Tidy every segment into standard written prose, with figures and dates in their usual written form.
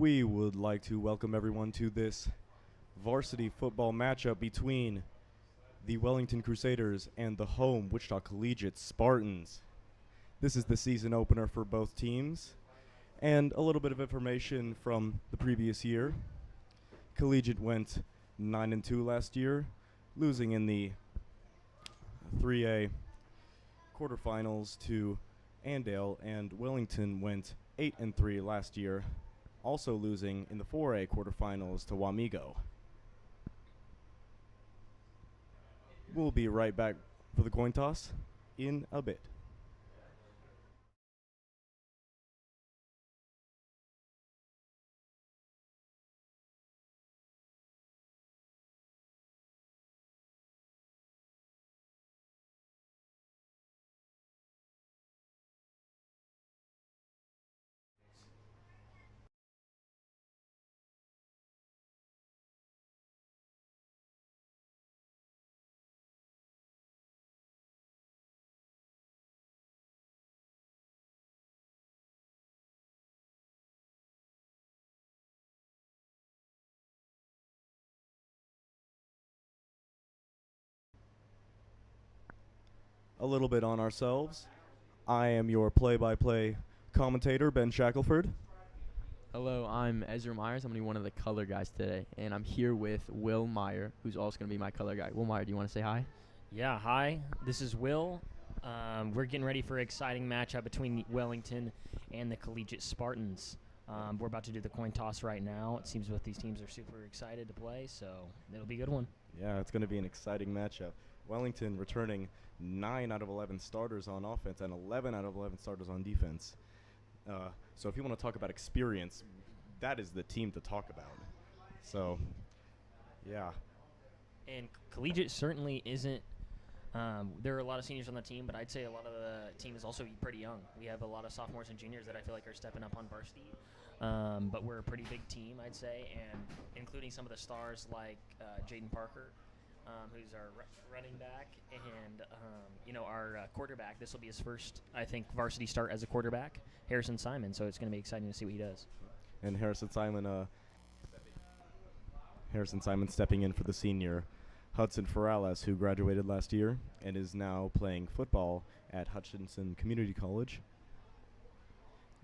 We would like to welcome everyone to this varsity football matchup between the Wellington Crusaders and the home Wichita Collegiate Spartans. This is the season opener for both teams, and a little bit of information from the previous year. Collegiate went 9-2 last year, losing in the 3A quarterfinals to Andale, and Wellington went 8-3 last year, also losing in the 4A quarterfinals to Wamego. We'll be right back for the coin toss in a bit. A little bit on ourselves. I am your play-by-play commentator, Ben Shackelford. Hello, I'm Ezra Myers. I'm going to be one of the color guys today, and I'm here with Will Meyer, who's also going to be my color guy. Will Meyer, do you want to say hi? Yeah, hi. This is Will. We're getting ready for an exciting matchup between Wellington and the Collegiate Spartans. We're about to do the coin toss right now. It seems both these teams are super excited to play, so it'll be a good one. Yeah, it's going to be an exciting matchup. Wellington returning 9 out of 11 starters on offense and 11 out of 11 starters on defense. So if you want to talk about experience, that is the team to talk about. So, yeah. And Collegiate certainly isn't. There are a lot of seniors on the team, but I'd say a lot of the team is also pretty young. We have a lot of sophomores and juniors that I feel like are stepping up on varsity. But we're a pretty big team, I'd say, and including some of the stars like Jaden Parker, who's our running back, and our quarterback. This will be his first, I think, varsity start as a quarterback, Harrison Simon. So it's going to be exciting to see what he does. And Harrison Simon stepping in for the senior Hudson Ferrales, who graduated last year and is now playing football at Hutchinson Community College.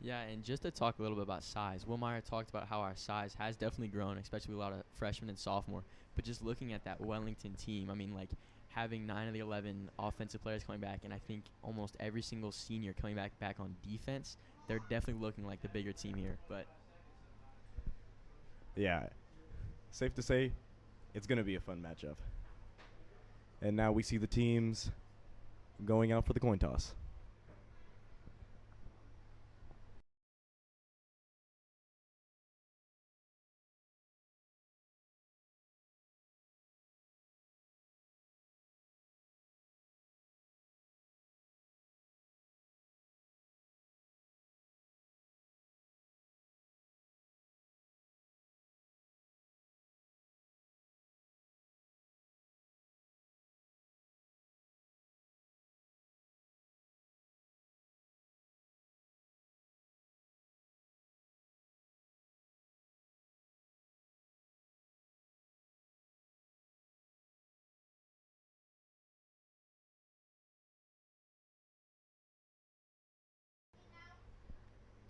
Yeah, and just to talk a little bit about size, Will Meyer talked about how our size has definitely grown, especially with a lot of freshmen and sophomore. But just looking at that Wellington team, I mean, like, having 9 of the 11 offensive players coming back, and I think almost every single senior coming back on defense, they're definitely looking like the bigger team here. But yeah, safe to say it's going to be a fun matchup. And now we see the teams going out for the coin toss.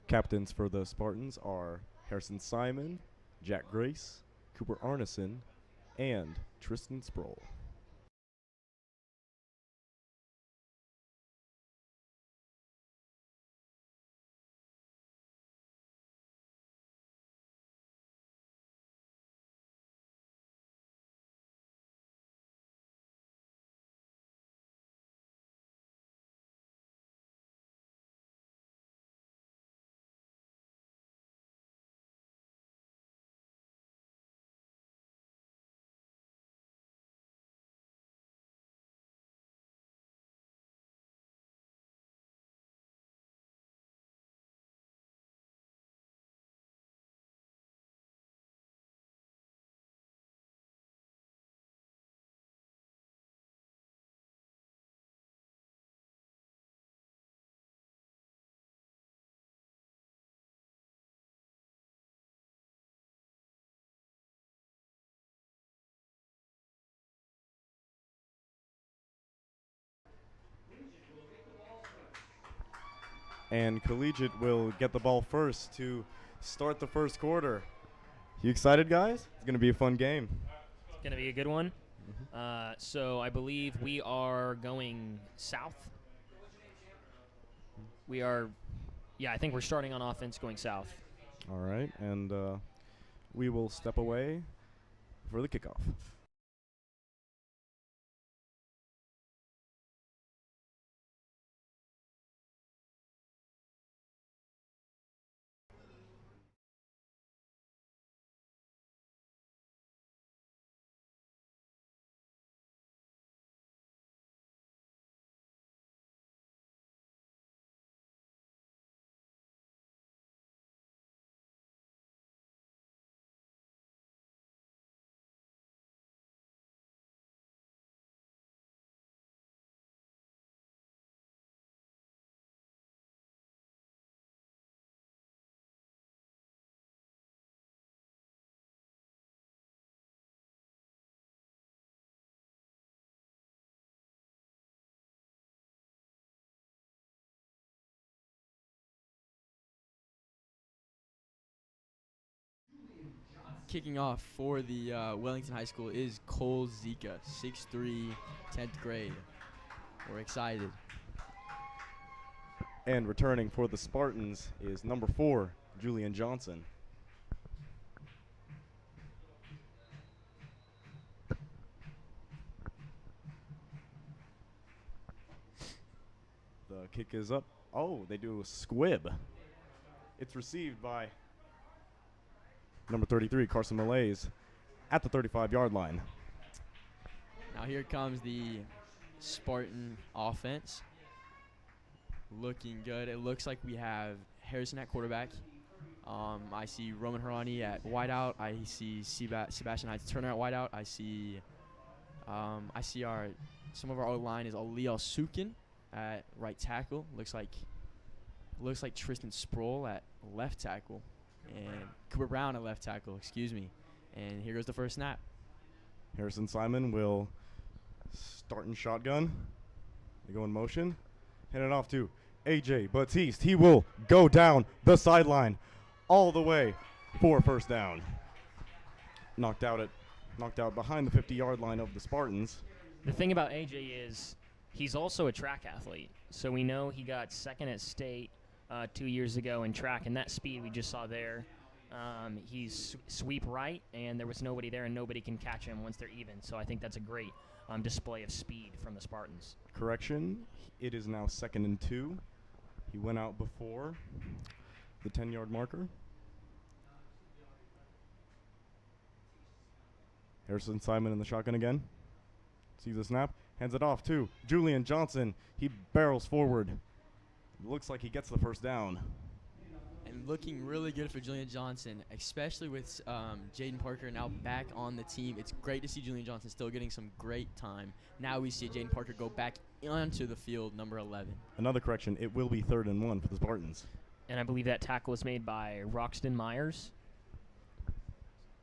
Captains for the Spartans are Harrison Simon, Jack Grace, Cooper Arneson, and Tristan Sproul. And Collegiate will get the ball first to start the first quarter. You excited, guys? It's going to be a fun game. It's going to be a good one. So I believe we are going south. I think we're starting on offense going south. All right, and we will step away for the kickoff. Kicking off for the Wellington High School is Cole Zika, 6'3", 10th grade. We're excited. And returning for the Spartans is number 4, Julian Johnson. The kick is up. Oh, they do a squib. It's received by number 33, Carson Malays, at the 35-yard line. Now here comes the Spartan offense. Looking good. It looks like we have Harrison at quarterback. I see Roman Harani at wideout. I see Sebastian Heights Turner at wideout. I see some of our O-line is Aliel Sukin at right tackle. Looks like Tristan Sproul at left tackle. And Cooper Brown at left tackle, excuse me. And here goes the first snap. Harrison Simon will start in shotgun. They go in motion. Hand it off to A.J. Batiste. He will go down the sideline all the way for first down. Knocked out behind the 50-yard line of the Spartans. The thing about AJ is he's also a track athlete. So we know he got second at state 2 years ago in track, and that speed we just saw there. He's sweep right, and there was nobody there, and nobody can catch him once they're even. So I think that's a great display of speed from the Spartans. Correction, it is now 2nd and 2. He went out before the 10-yard marker. Harrison Simon in the shotgun again. Sees the snap, hands it off to Julian Johnson. He barrels forward. Looks like he gets the first down. And looking really good for Julian Johnson, especially with Jaden Parker now back on the team. It's great to see Julian Johnson still getting some great time. Now we see Jaden Parker go back onto the field, number 11. Another correction, it will be 3rd and 1 for the Spartans. And I believe that tackle was made by Roxton Myers,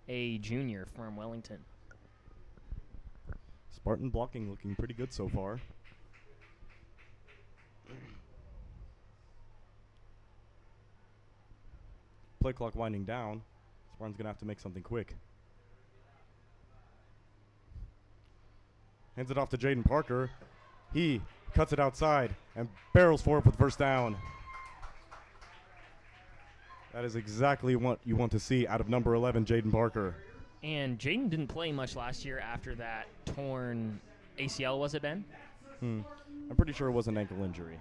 a junior from Wellington. Spartan blocking looking pretty good so far. Play clock winding down. Spartan's going to have to make something quick. Hands it off to Jaden Parker. He cuts it outside and barrels forward for the first down. That is exactly what you want to see out of number 11, Jaden Parker. And Jaden didn't play much last year after that torn ACL, was it, Ben? I'm pretty sure it was an ankle injury.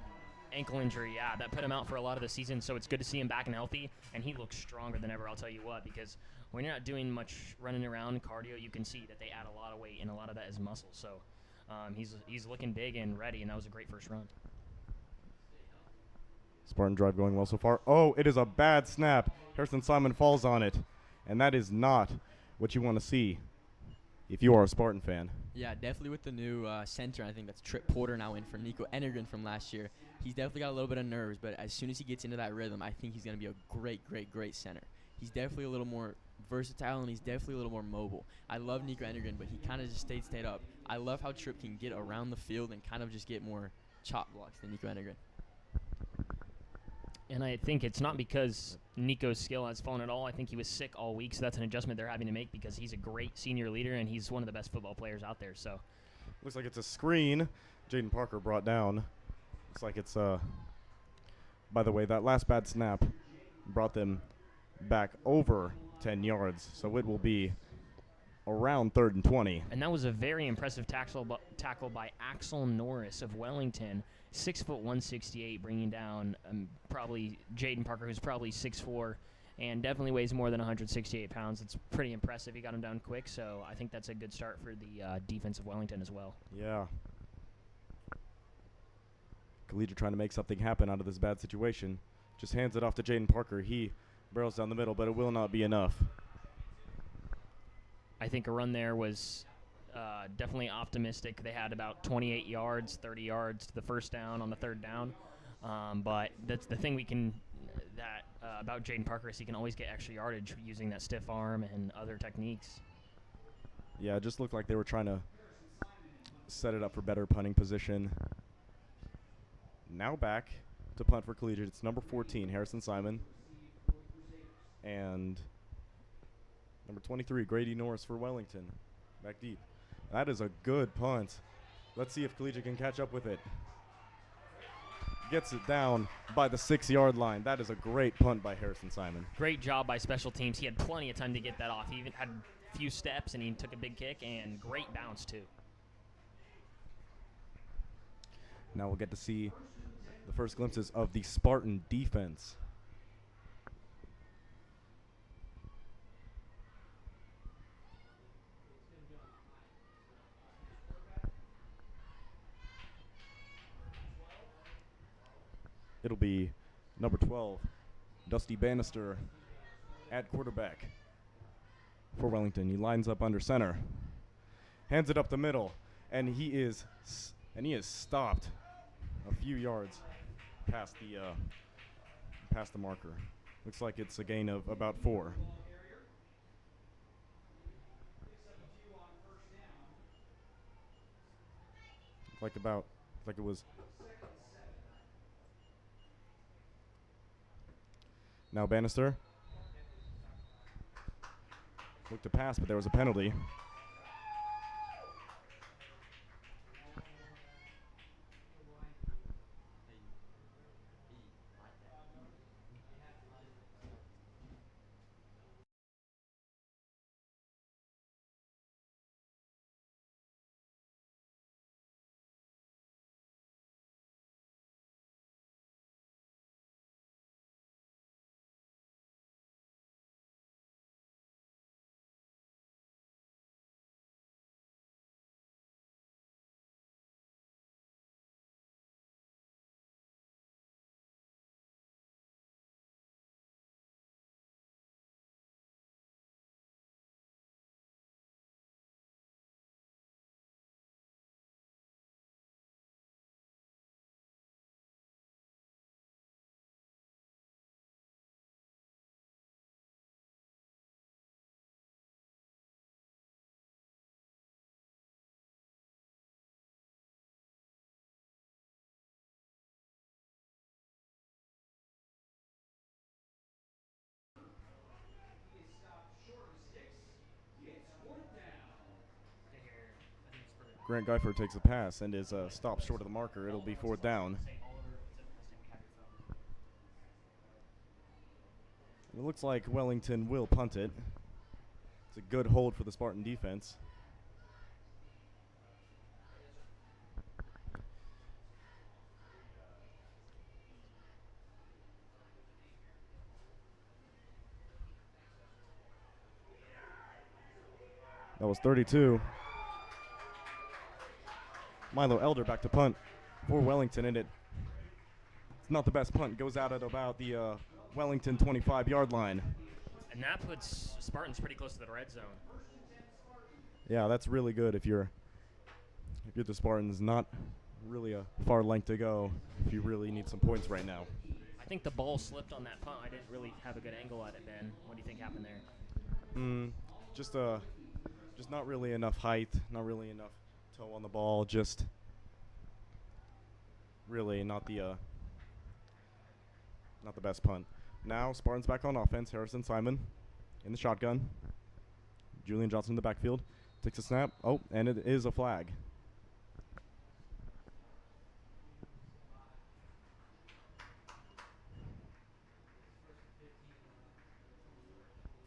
Ankle injury, yeah, that put him out for a lot of the season, so it's good to see him back and healthy, and he looks stronger than ever, I'll tell you what, because when you're not doing much running around cardio, you can see that they add a lot of weight, and a lot of that is muscle, so he's looking big and ready, and that was a great first run. Spartan drive going well so far. Oh, it is a bad snap. Harrison Simon falls on it, and that is not what you want to see if you are a Spartan fan. Yeah, definitely with the new center, I think that's Trip Porter now in for Nico Energren from last year. He's definitely got a little bit of nerves, but as soon as he gets into that rhythm, I think he's going to be a great, great, great center. He's definitely a little more versatile, and he's definitely a little more mobile. I love Nico Energren, but he kind of just stayed up. I love how Trip can get around the field and kind of just get more chop blocks than Nico Energren. And I think it's not because Nico's skill has fallen at all. I think he was sick all week, so that's an adjustment they're having to make because he's a great senior leader and he's one of the best football players out there. So Looks like it's a screen. Jaden Parker brought down. Looks like it's, by the way, that last bad snap brought them back over 10 yards. So it will be around 3rd and 20. And that was a very impressive tackle by Axel Norris of Wellington, 6', 168, bringing down probably Jaden Parker, who's probably 6'4", and definitely weighs more than 168 pounds. It's pretty impressive. He got him down quick, so I think that's a good start for the defense of Wellington as well. Yeah. Collegiate trying to make something happen out of this bad situation. Just hands it off to Jaden Parker. He barrels down the middle, but it will not be enough. I think a run there was definitely optimistic. They had about 28 yards, 30 yards to the first down on the 3rd down. But that's the thing about Jaden Parker is he can always get extra yardage using that stiff arm and other techniques. Yeah, it just looked like they were trying to set it up for better punting position. Now back to punt for Collegiate. It's number 14, Harrison Simon. And number 23, Grady Norris for Wellington. Back deep. That is a good punt. Let's see if Collegiate can catch up with it. Gets it down by the 6-yard line. That is a great punt by Harrison Simon. Great job by special teams. He had plenty of time to get that off. He even had a few steps, and he took a big kick, and great bounce, too. Now we'll get to see the first glimpses of the Spartan defense. It'll be number 12, Dusty Bannister at quarterback for Wellington. He lines up under center, hands it up the middle, and he is stopped a few yards past the marker. Looks like it's a gain of about 4. Like it was. Now Bannister looked to pass, but there was a penalty. Grant Geifert takes the pass and is stopped short of the marker. It'll be 4th down. It looks like Wellington will punt it. It's a good hold for the Spartan defense. That was 32. Milo Elder back to punt for Wellington, and it's not the best punt. Goes out at about the Wellington 25-yard line. And that puts Spartans pretty close to the red zone. Yeah, that's really good if you're the Spartans. Not really a far length to go if you really need some points right now. I think the ball slipped on that punt. I didn't really have a good angle at it, Ben. What do you think happened there? Just not really enough height, not really enough toe on the ball, just really not Not the best punt. Now Spartans back on offense. Harrison Simon in the shotgun. Julian Johnson in the backfield. Takes a snap. Oh, and it is a flag.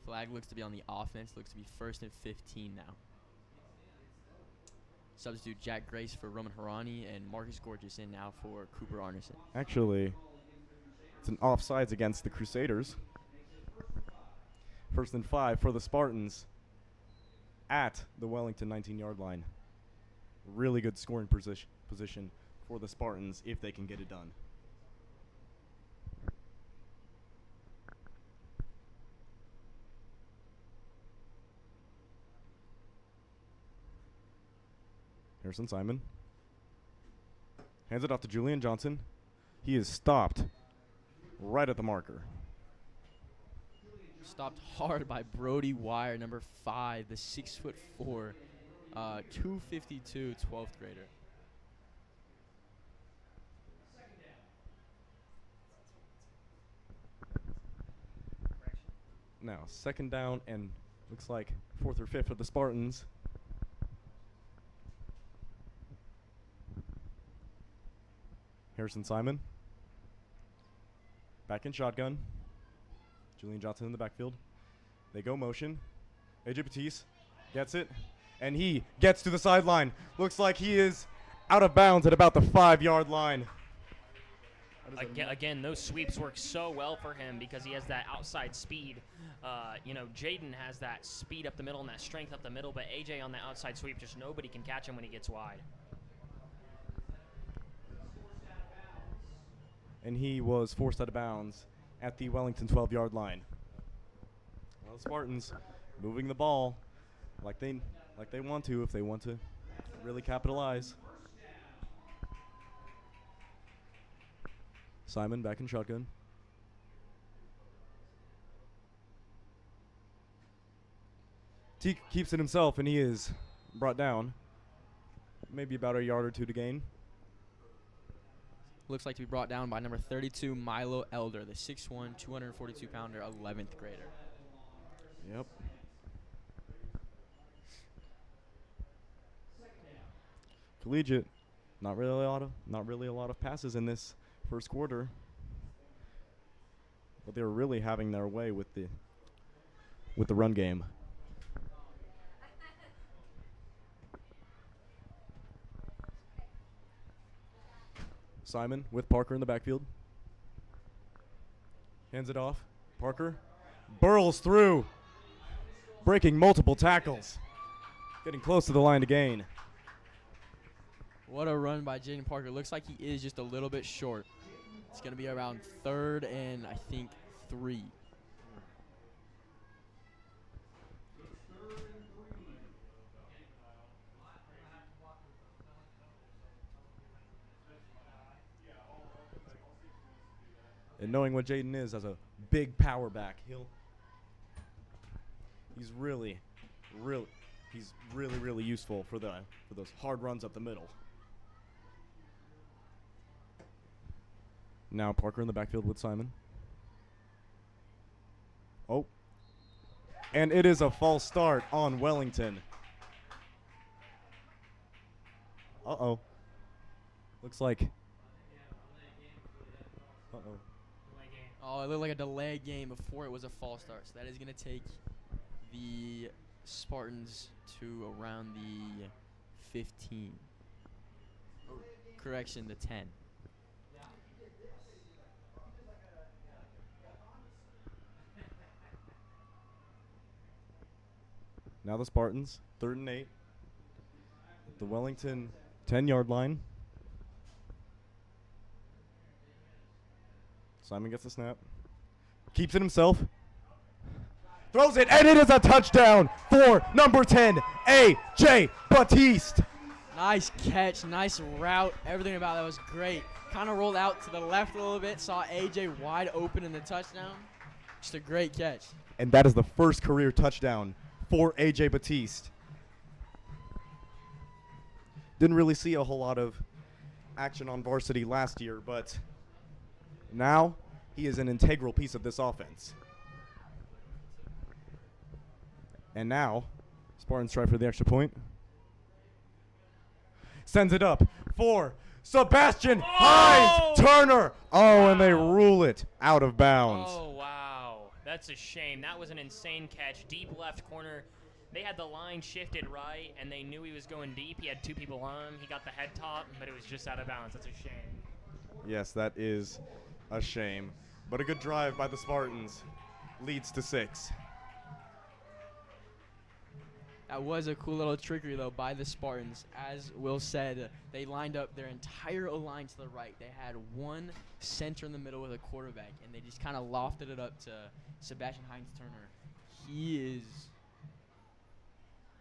Flag looks to be on the offense. Looks to be 1st and 15 now. Substitute Jack Grace for Roman Harani and Marcus Gorgeous in now for Cooper Arneson. Actually, it's an offsides against the Crusaders. 1st and 5 for the Spartans at the Wellington 19-yard line. Really good scoring position for the Spartans if they can get it done. Harrison Simon hands it off to Julian Johnson. He is stopped right at the marker. Stopped hard by Brody Wire, number 5, the 6'4", 252 12th grader. Now, 2nd down and looks like 4th or 5th for the Spartans. Harrison Simon back in shotgun. Julian Johnson in the backfield. They go motion. AJ Batiste gets it, and he gets to the sideline. Looks like he is out of bounds at about the 5-yard line. Again, those sweeps work so well for him because he has that outside speed. Jaden has that speed up the middle and that strength up the middle, but AJ on the outside sweep, just nobody can catch him when he gets wide. And he was forced out of bounds at the Wellington 12-yard line. Well, the Spartans moving the ball like they want to if they want to really capitalize. Simon back in shotgun. Teak keeps it himself, and he is brought down. Maybe about a yard or two to gain. Looks like to be brought down by number 32, Milo Elder, the 6'1", 242-pounder, 11th grader. Yep. Collegiate, not really a lot of passes in this first quarter, but they were really having their way with the run game. Simon with Parker in the backfield. Hands it off. Parker burls through, breaking multiple tackles, getting close to the line to gain. What a run by Jaden Parker. Looks like he is just a little bit short. It's going to be around 3rd and, I think, 3. And knowing what Jaden is as a big power back, he's really useful for those hard runs up the middle. Now Parker in the backfield with Simon. Oh. And it is a false start on Wellington. Uh-oh. Looks like. Uh-oh. Oh, it looked like a delay game before it was a false start. So that is going to take the Spartans to around the 15. Correction, the 10. Now the Spartans, 3rd and 8. The Wellington 10-yard line. Simon gets the snap. Keeps it himself. Throws it, and it is a touchdown for number 10, A.J. Batiste. Nice catch, nice route. Everything about that was great. Kind of rolled out to the left a little bit, saw A.J. wide open in the touchdown. Just a great catch. And that is the first career touchdown for A.J. Batiste. Didn't really see a whole lot of action on varsity last year, but now He is an integral piece of this offense. And now, Spartans try for the extra point. Sends it up for Sebastian Hines Turner. Oh, and they rule it out of bounds. Oh, wow. That's a shame. That was an insane catch. Deep left corner. They had the line shifted right, and they knew he was going deep. He had two people on him. He got the head top, but it was just out of bounds. That's a shame. Yes, that is a shame. But a good drive by the Spartans leads to 6. That was a cool little trickery, though, by the Spartans. As Will said, they lined up their entire O-line to the right. They had one center in the middle with a quarterback, and they just kind of lofted it up to Sebastian Hines Turner. He is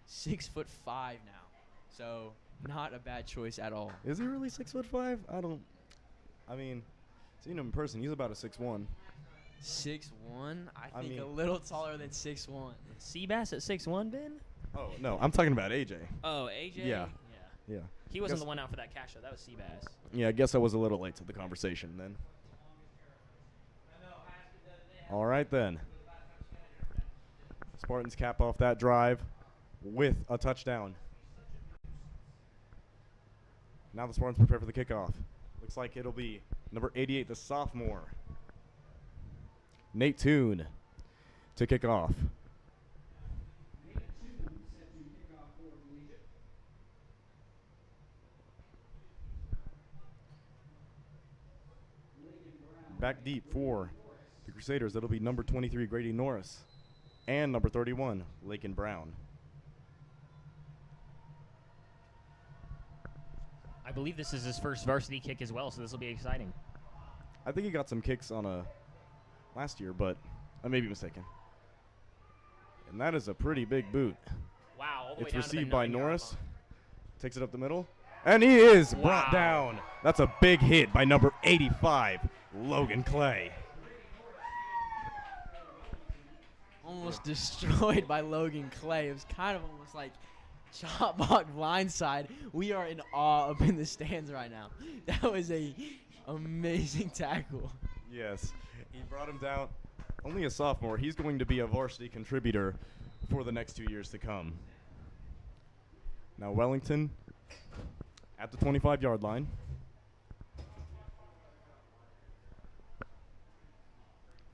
6'5" now, so not a bad choice at all. Is he really 6'5"? I mean, seeing him in person, he's about a 6'1". 6'1"? I think mean, a little taller than 6'1". Seabass at 6'1", Ben? Oh, no, I'm talking about AJ. Oh, AJ? Yeah. Yeah. He wasn't the one out for that catch, though. That was Seabass. Yeah, I guess I was a little late to the conversation then. All right, then. Spartans cap off that drive with a touchdown. Now the Spartans prepare for the kickoff. Looks like it'll be number 88, the sophomore, Nate Toon, to kick off. Back deep for the Crusaders, that'll be number 23, Grady Norris, and number 31, Lakin Brown. I believe this is his first varsity kick as well, so this will be exciting. I think he got some kicks on last year, but I may be mistaken. And that is a pretty big boot. Wow. All the way It's down to the received by 9-yard Norris. line. Takes it up the middle. And he is brought Wow. down. That's a big hit by number 85, Logan Clay. Almost destroyed by Logan Clay. It was kind of almost like chop block blindside. We are in awe up in the stands right now. That was a amazing tackle. Yes, he brought him down. Only a sophomore. He's going to be a varsity contributor for the next 2 years to come. Now Wellington at the 25-yard line.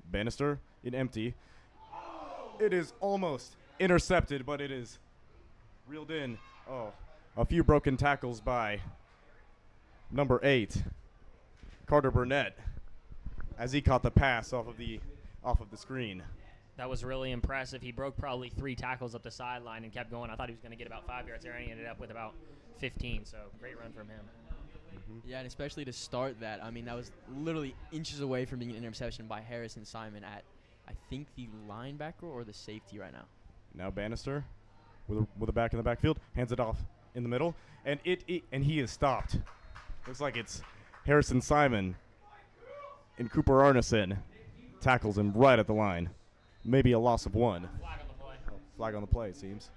Bannister in empty. It is almost intercepted, but it is reeled in. Oh, a few broken tackles by number 8, Carter Burnett, as he caught the pass off of the screen. That was really impressive. He broke probably 3 tackles up the sideline and kept going. I thought he was going to get about 5 yards there, and he ended up with about 15. So great run from him. Yeah, and especially to start that. I mean, that was literally inches away from being an interception by Harrison Simon at, I think, the linebacker or the safety right now. Now Bannister with a back in the backfield, hands it off in the middle, and and he is stopped. Looks like it's Harrison Simon, and Cooper Arneson tackles him right at the line. Maybe a loss of 1. Flag on the play. Flag on the play, it seems.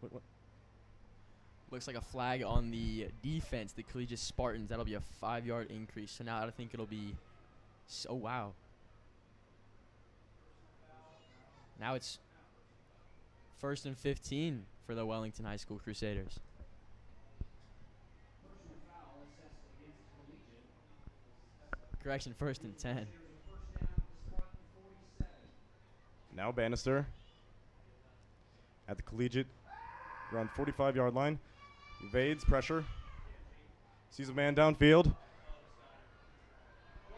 What? Looks like a flag on the defense, the Collegiate Spartans. That'll be a 5-yard increase. So now I think it'll be – oh, wow. Now it's 1st and 15 for the Wellington High School Crusaders. Correction, 1st and 10. Now Bannister at the Collegiate around 45-yard line. Evades pressure. Sees a man downfield.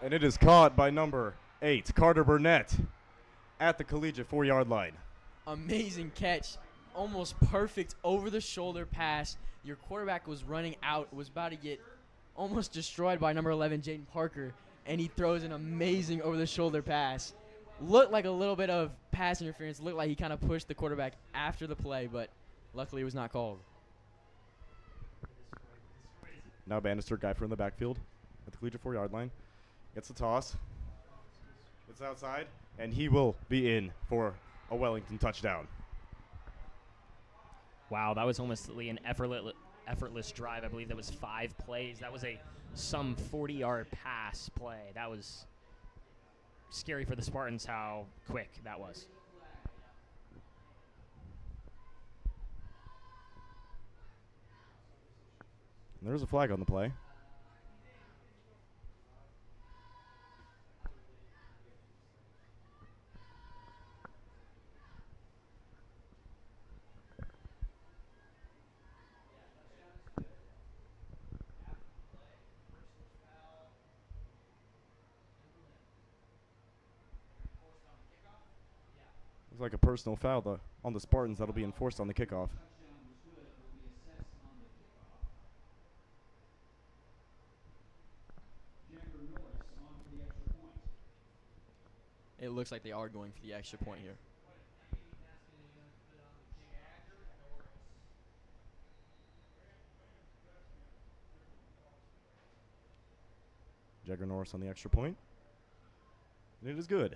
And it is caught by number 8, Carter Burnett, at the Collegiate 4-yard line. Amazing catch. Almost perfect over-the-shoulder pass. Your quarterback was running out, was about to get almost destroyed by number 11, Jaden Parker, and he throws an amazing over-the-shoulder pass. Looked like a little bit of pass interference. Looked like he kind of pushed the quarterback after the play, but luckily it was not called. Now Bannister, guy from the backfield at the Collegiate 4-yard line. Gets the toss. It's outside, and he will be in for a Wellington touchdown. Wow, that was almost an effortless drive. I believe that was 5 plays. That was some 40-yard pass play. That was scary for the Spartans how quick that was. There's a flag on the play. Looks like a personal foul on the Spartans that'll be enforced on the kickoff. It looks like they are going for the extra point here. Jagger Norris on the extra point. And it is good.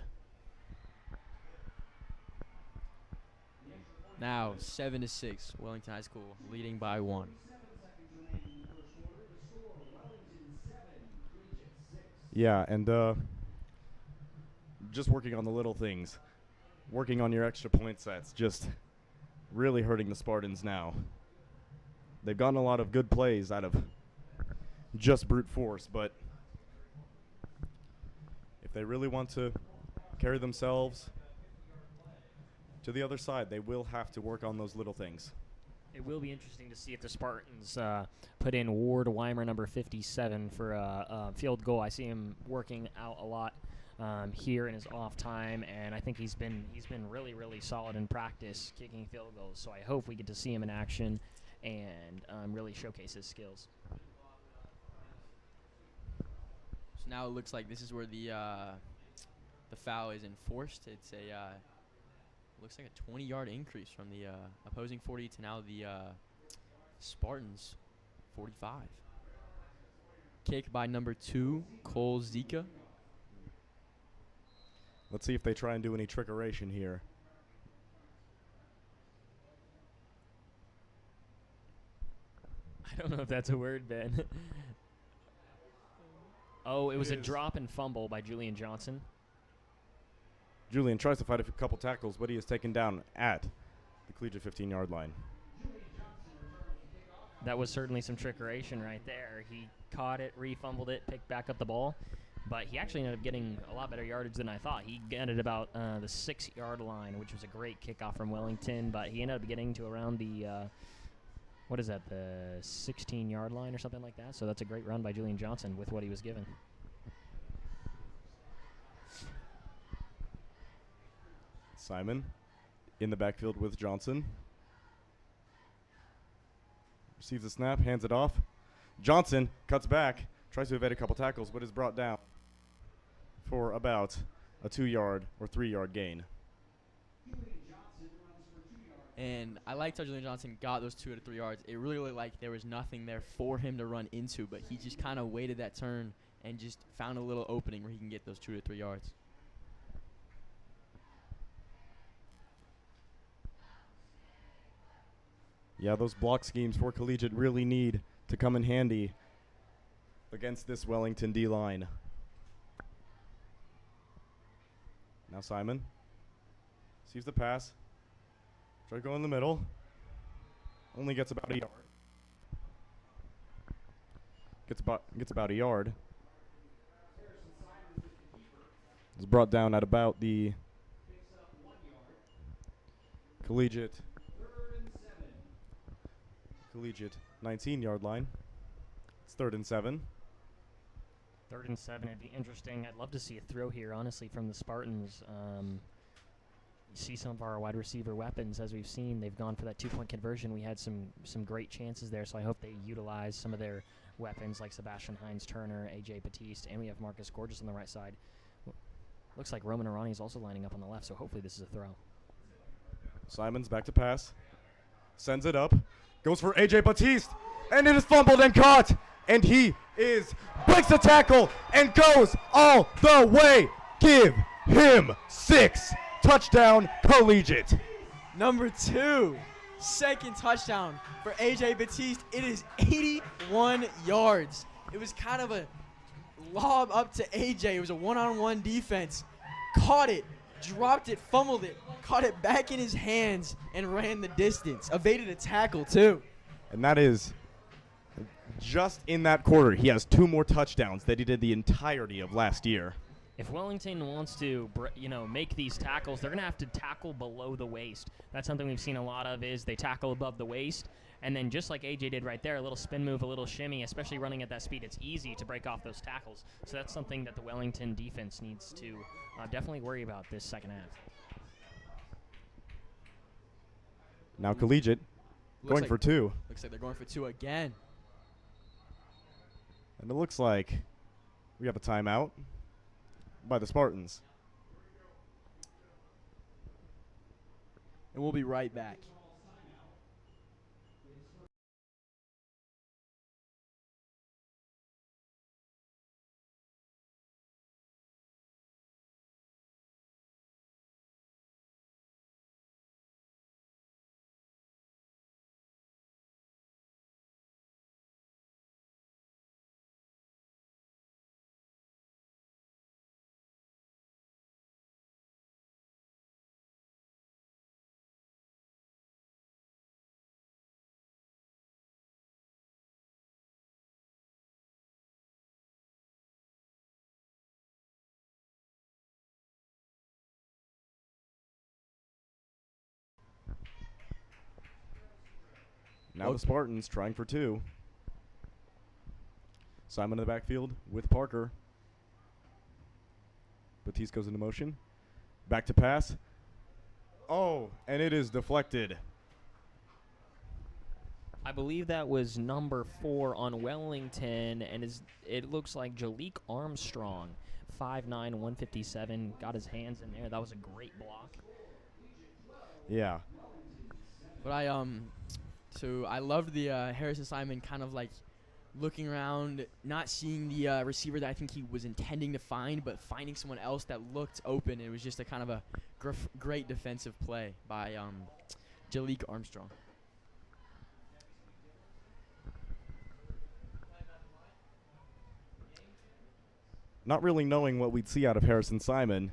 Now 7-6, Wellington High School leading by 1. Yeah, and just working on the little things. Working on your extra point sets. Just really hurting the Spartans now. They've gotten a lot of good plays out of just brute force, but if they really want to carry themselves to the other side, they will have to work on those little things. It will be interesting to see if the Spartans put in Ward Weimer, number 57, for a field goal. I see him working out a lot here in his off time, and I think he's been really, really solid in practice kicking field goals. So I hope we get to see him in action and really showcase his skills. So now it looks like this is where the foul is enforced. It's a looks like a 20-yard increase from the opposing 40 to now the Spartans 45. Kick by number 2, Cole Zika. Let's see if they try and do any trickeration here. I don't know if that's a word, Ben. Oh, it was a drop and fumble by Julian Johnson. Julian tries to fight a couple tackles, but he is taken down at the collegiate 15-yard line. That was certainly some trickeration right there. He caught it, refumbled it, picked back up the ball, but he actually ended up getting a lot better yardage than I thought. He ended about the 6-yard line, which was a great kickoff from Wellington, but he ended up getting to around the, the 16-yard line or something like that. So that's a great run by Julian Johnson with what he was given. Simon in the backfield with Johnson. Receives the snap, hands it off. Johnson cuts back, tries to evade a couple tackles, but is brought down for about a 2-yard or 3-yard gain. And I liked how Julian Johnson got those 2 to 3 yards. It really looked like there was nothing there for him to run into, but he just kind of waited that turn and just found a little opening where he can get those 2 to 3 yards. Yeah, those block schemes for collegiate really need to come in handy against this Wellington D-line. Now Simon sees the pass. Try to go in the middle. Only gets about a yard. Gets about a yard. Is brought down at about the collegiate 19-yard line. It's 3rd and 7. 3rd and 7, it'd be interesting. I'd love to see a throw here, honestly, from the Spartans. You see some of our wide receiver weapons, as we've seen. They've gone for that 2-point conversion. We had some great chances there, so I hope they utilize some of their weapons like Sebastian Hines-Turner, A.J. Batiste, and we have Marcus Gorgeous on the right side. Looks like Roman Arani is also lining up on the left, so hopefully this is a throw. Simon's back to pass. Sends it up. Goes for A.J. Batiste, and it is fumbled and caught, and he breaks the tackle and goes all the way. Give him 6. Touchdown, collegiate. Number 2, Second touchdown for AJ Batiste. It is 81 yards. It was kind of a lob up to AJ. It was a one-on-one defense. Caught it, dropped it, fumbled it, caught it back in his hands, and ran the distance. Evaded a tackle, too. And that is just in that quarter. He has 2 more touchdowns that he did the entirety of last year. If Wellington wants to, make these tackles, they're going to have to tackle below the waist. That's something we've seen a lot of is they tackle above the waist. And then just like AJ did right there, a little spin move, a little shimmy, especially running at that speed, it's easy to break off those tackles. So that's something that the Wellington defense needs to definitely worry about this second half. Now Collegiate going for 2. Looks like they're going for 2 again. And it looks like we have a timeout by the Spartans. And we'll be right back. Now the Spartans trying for 2. Simon in the backfield with Parker. Batiste goes into motion. Back to pass. Oh, and it is deflected. I believe that was number 4 on Wellington, and it looks like Jalik Armstrong, 5'9", 157, got his hands in there. That was a great block. Yeah. But I loved the Harrison Simon kind of like looking around, not seeing the receiver that I think he was intending to find, but finding someone else that looked open. It was just a kind of a great defensive play by Jalik Armstrong. Not really knowing what we'd see out of Harrison Simon.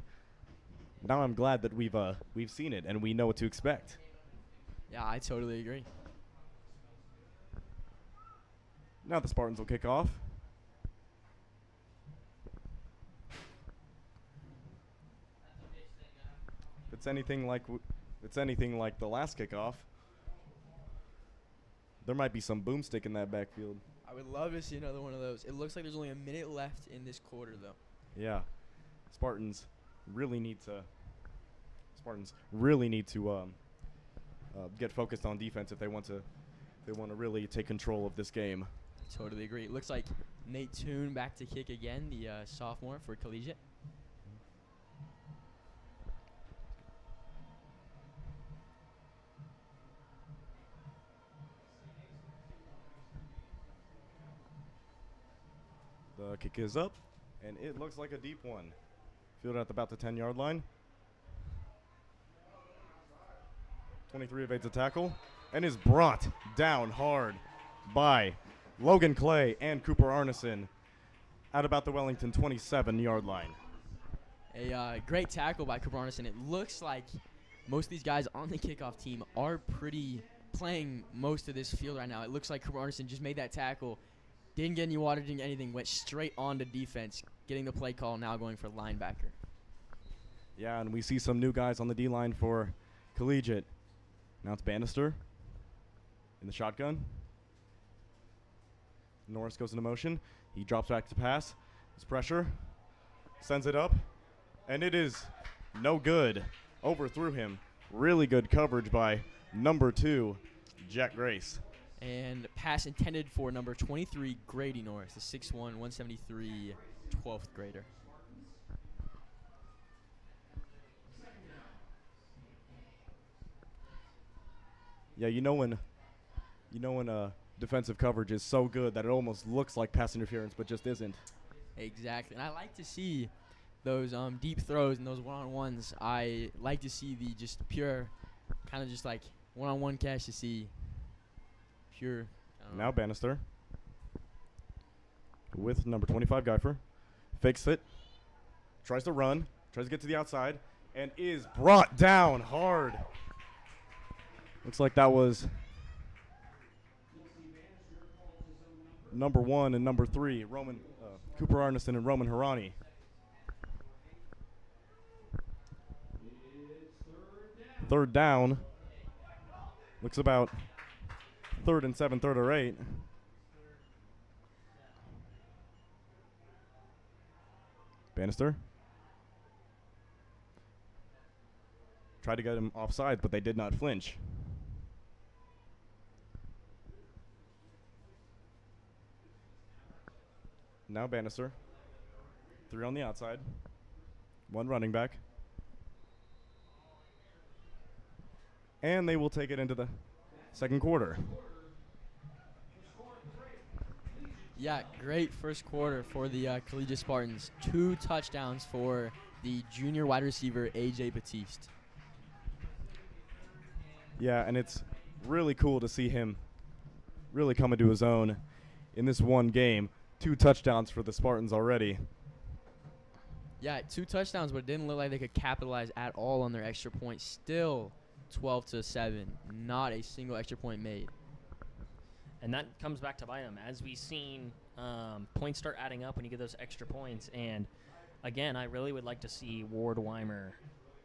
Now I'm glad that we've seen it and we know what to expect. Yeah, I totally agree. Now the Spartans will kick off. If it's anything like the last kickoff, there might be some boomstick in that backfield. I would love to see another one of those. It looks like there's only a minute left in this quarter, though. Yeah, Spartans really need to get focused on defense if they want to really take control of this game. Totally agree. It looks like Nate Toon back to kick again, the sophomore for Collegiate. The kick is up, and it looks like a deep one. Fielded at about the 10-yard line. 23 evades a tackle and is brought down hard by Logan Clay and Cooper Arneson at about the Wellington 27-yard line. A great tackle by Cooper Arneson. It looks like most of these guys on the kickoff team are pretty playing most of this field right now. It looks like Cooper Arneson just made that tackle, didn't get any water, didn't get anything, went straight on to defense, getting the play call, now going for linebacker. Yeah, and we see some new guys on the D-line for Collegiate. Now it's Bannister in the shotgun. Norris goes into motion. He drops back to pass. His pressure. Sends it up. And it is no good. Overthrew him. Really good coverage by number 2, Jack Grace. And pass intended for number 23, Grady Norris, the 6'1", 173 12th grader. Yeah, you know when defensive coverage is so good that it almost looks like pass interference, but just isn't. Exactly, and I like to see those deep throws and those one-on-ones. I like to see the just pure kind of just like one-on-one catch to see pure. Now Bannister with number 25 Geifer. Fakes it. Tries to run. Tries to get to the outside. And is brought down hard. Looks like that was number 1 and number 3, Cooper Arneson and Roman Harani. Third down. Looks about 3rd and 7, 3rd or 8. Bannister. Tried to get him offside, but they did not flinch. Now Bannister. 3 on the outside. 1 running back. And they will take it into the second quarter. Yeah, great first quarter for the Collegiate Spartans. 2 touchdowns for the junior wide receiver, A.J. Batiste. Yeah, and it's really cool to see him really come into his own in this one game. 2 touchdowns for the Spartans already. Yeah, 2 touchdowns, but it didn't look like they could capitalize at all on their extra point. Still 12-7. Not a single extra point made. And that comes back to bite them. As we've seen, points start adding up when you get those extra points. And, again, I really would like to see Ward Weimer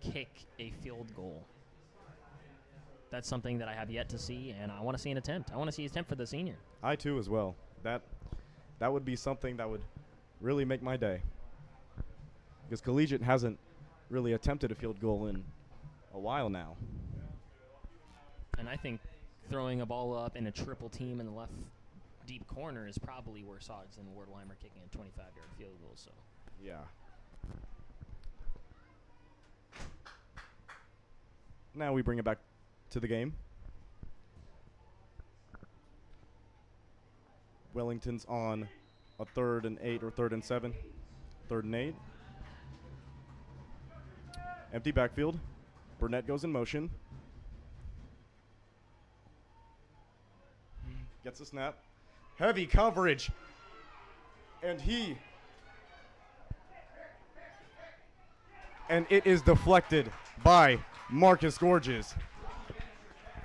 kick a field goal. That's something that I have yet to see, and I want to see an attempt. I want to see an attempt for the senior. I, too, as well. That would be something that would really make my day. Because Collegiate hasn't really attempted a field goal in a while now. And I think throwing a ball up in a triple team in the left deep corner is probably worse odds than Ward Weimer kicking a 25-yard field goal. So, yeah. Now we bring it back to the game. Wellington's on a 3rd and 8 or 3rd and 7. 3rd and 8. Empty backfield. Burnett goes in motion. Gets a snap. Heavy coverage. And it is deflected by Marcus Gorges.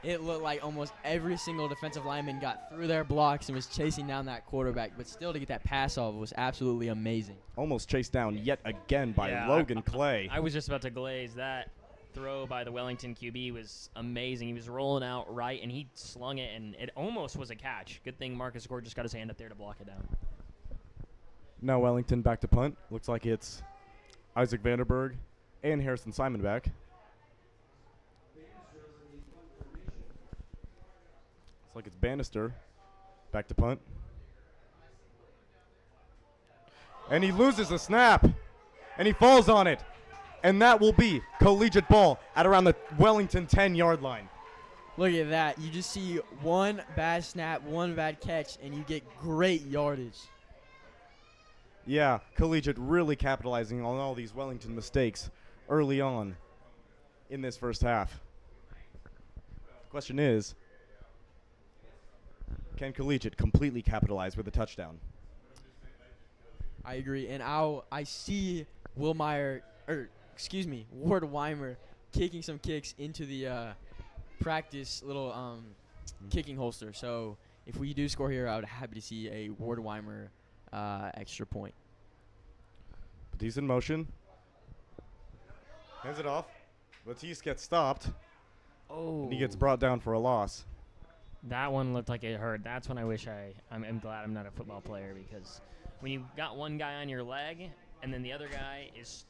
It looked like almost every single defensive lineman got through their blocks and was chasing down that quarterback. But still to get that pass off was absolutely amazing. Almost chased down yet again by Logan Clay. I was just about to glaze. That throw by the Wellington QB was amazing. He was rolling out right, and he slung it, and it almost was a catch. Good thing Marcus Gorges got his hand up there to block it down. Now Wellington back to punt. Looks like it's Isaac Vanderberg and Harrison Simon back. Looks like it's Bannister back to punt. And he loses the snap. And he falls on it. And that will be collegiate ball at around the Wellington 10-yard line. Look at that. You just see one bad snap, one bad catch, and you get great yardage. Yeah, collegiate really capitalizing on all these Wellington mistakes early on in this first half. The question is, can collegiate completely capitalize with a touchdown? I agree. And I see Ward Weimer kicking some kicks into the practice little kicking holster. So if we do score here, I would be happy to see a Ward Weimer extra point. Batiste in motion. Hands it off. Batiste gets stopped. Oh. And he gets brought down for a loss. That one looked like it hurt. That's when I wish I'm glad I'm not a football player, because when you got one guy on your leg and then the other guy is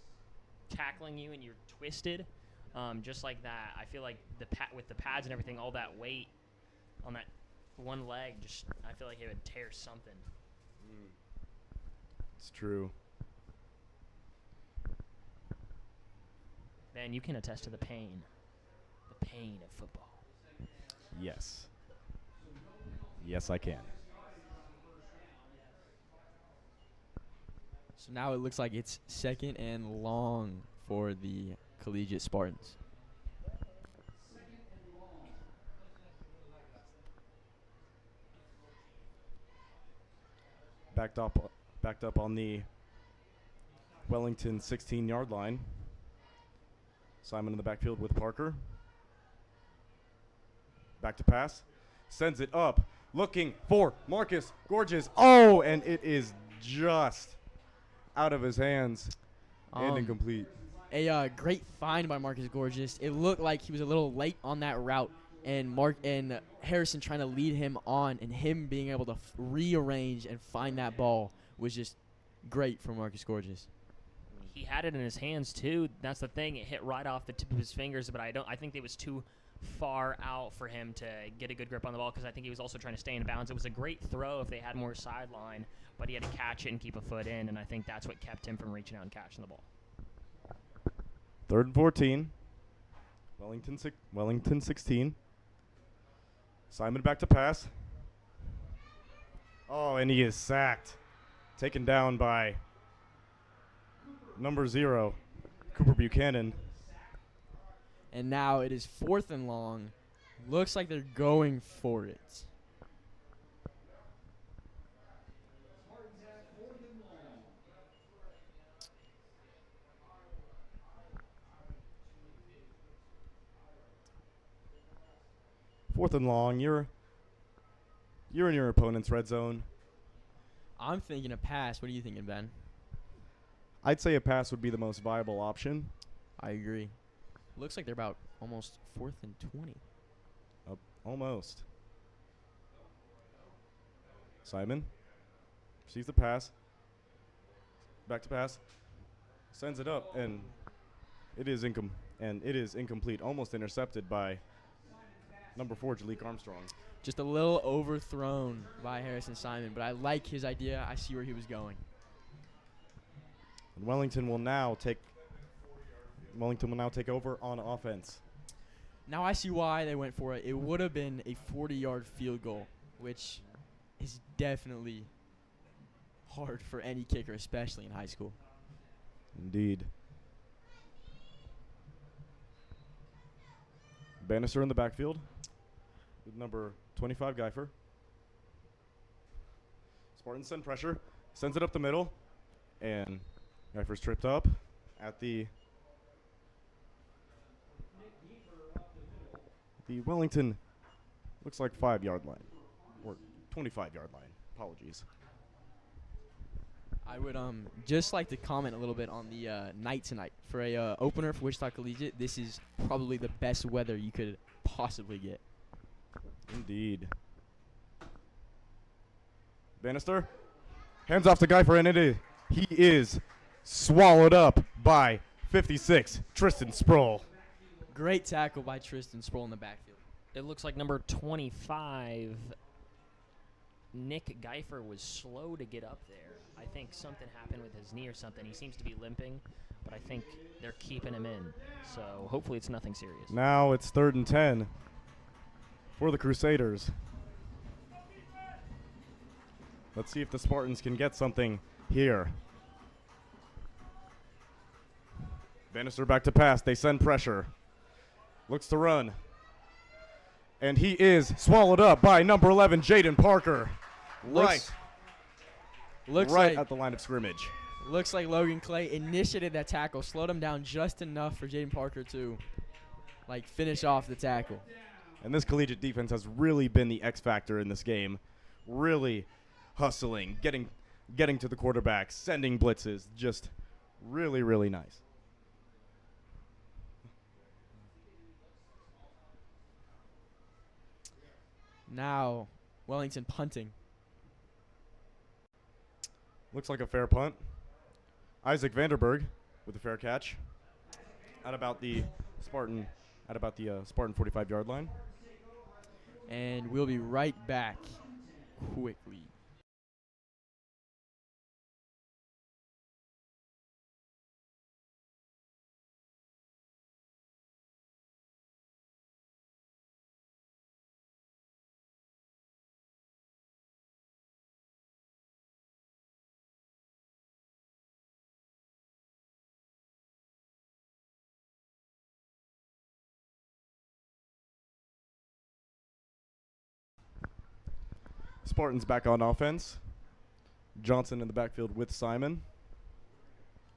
tackling you and you're twisted, just like that, I feel like with the pads and everything, all that weight on that one leg, I feel like it would tear something. It's true. Man, you can attest to the pain of football. Yes. Yes, I can. So now it looks like it's 2nd and long for the Collegiate Spartans. backed up on the Wellington 16-yard line. Simon in the backfield with Parker. Back to pass. Sends it up. Looking for Marcus Gorgeous. Oh, and it is just out of his hands and incomplete. A great find by Marcus Gorgeous. It looked like he was a little late on that route, and Harrison trying to lead him on, and him being able to rearrange and find that ball was just great for Marcus Gorgeous. He had it in his hands too. That's the thing. It hit right off the tip of his fingers, but I think it was too far out for him to get a good grip on the ball, because I think he was also trying to stay in bounds. It was a great throw if they had more sideline, but he had to catch it and keep a foot in, and I think that's what kept him from reaching out and catching the ball. 3rd and 14. Wellington 16. Simon back to pass. Oh, and he is sacked. Taken down by number 0, Cooper Buchanan. And now it is 4th and long. Looks like they're going for it. Fourth and long. You're in your opponent's red zone. I'm thinking a pass. What are you thinking, Ben? I'd say a pass would be the most viable option. I agree. Looks like they're about almost 4th and 20. Almost. Simon sees the pass. Back to pass. Sends it up, and it is incomplete. Almost intercepted by number 4, Jalik Armstrong. Just a little overthrown by Harrison Simon, but I like his idea. I see where he was going. And Wellington will now take over on offense. Now I see why they went for it. It would have been a 40-yard field goal, which is definitely hard for any kicker, especially in high school. Indeed. Bannister in the backfield with number 25, Geifer. Spartans send pressure. Sends it up the middle. And Geifer's tripped up at the Wellington, looks like 5-yard line. Or 25-yard line. Apologies. I would just like to comment a little bit on the night tonight. For a opener for Wichita Collegiate, this is probably the best weather you could possibly get. Indeed. Bannister hands off to Geifer, and he is swallowed up by 56, Tristan Sproul. Great tackle by Tristan Sproul in the backfield. It looks like number 25, Nick Geifer, was slow to get up there. I think something happened with his knee or something. He seems to be limping, but I think they're keeping him in. So hopefully it's nothing serious. Now it's 3rd and 10 for the Crusaders. Let's see if the Spartans can get something here. Bannister back to pass. They send pressure. Looks to run. And he is swallowed up by number 11, Jaden Parker. Right at the line of scrimmage. Looks like Logan Clay initiated that tackle, slowed him down just enough for Jaden Parker to finish off the tackle. And this collegiate defense has really been the X factor in this game. Really hustling, getting to the quarterback, sending blitzes, just really, really nice. Now, Wellington punting. Looks like a fair punt. Isaac Vanderberg with a fair catch at about the Spartan 45-yard line. And we'll be right back quickly. Spartans back on offense. Johnson in the backfield with Simon.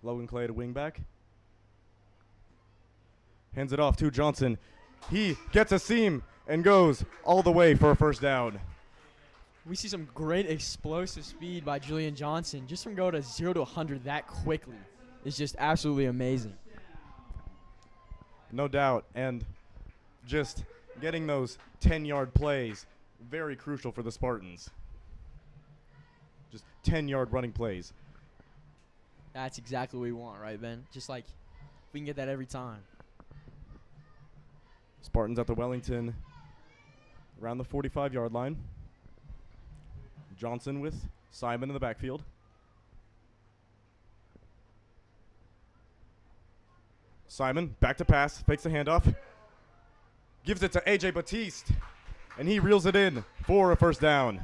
Logan Clay to wingback. Hands it off to Johnson. He gets a seam and goes all the way for a first down. We see some great explosive speed by Julian Johnson. Just from going to 0 to 100 that quickly is just absolutely amazing. No doubt. And just getting those 10-yard plays, very crucial for the Spartans. Just 10-yard running plays. That's exactly what we want, right, Ben? Just like we can get that every time. Spartans at the Wellington around the 45-yard line. Johnson with Simon in the backfield. Simon back to pass, fakes the handoff, gives it to AJ Batiste, and he reels it in for a first down.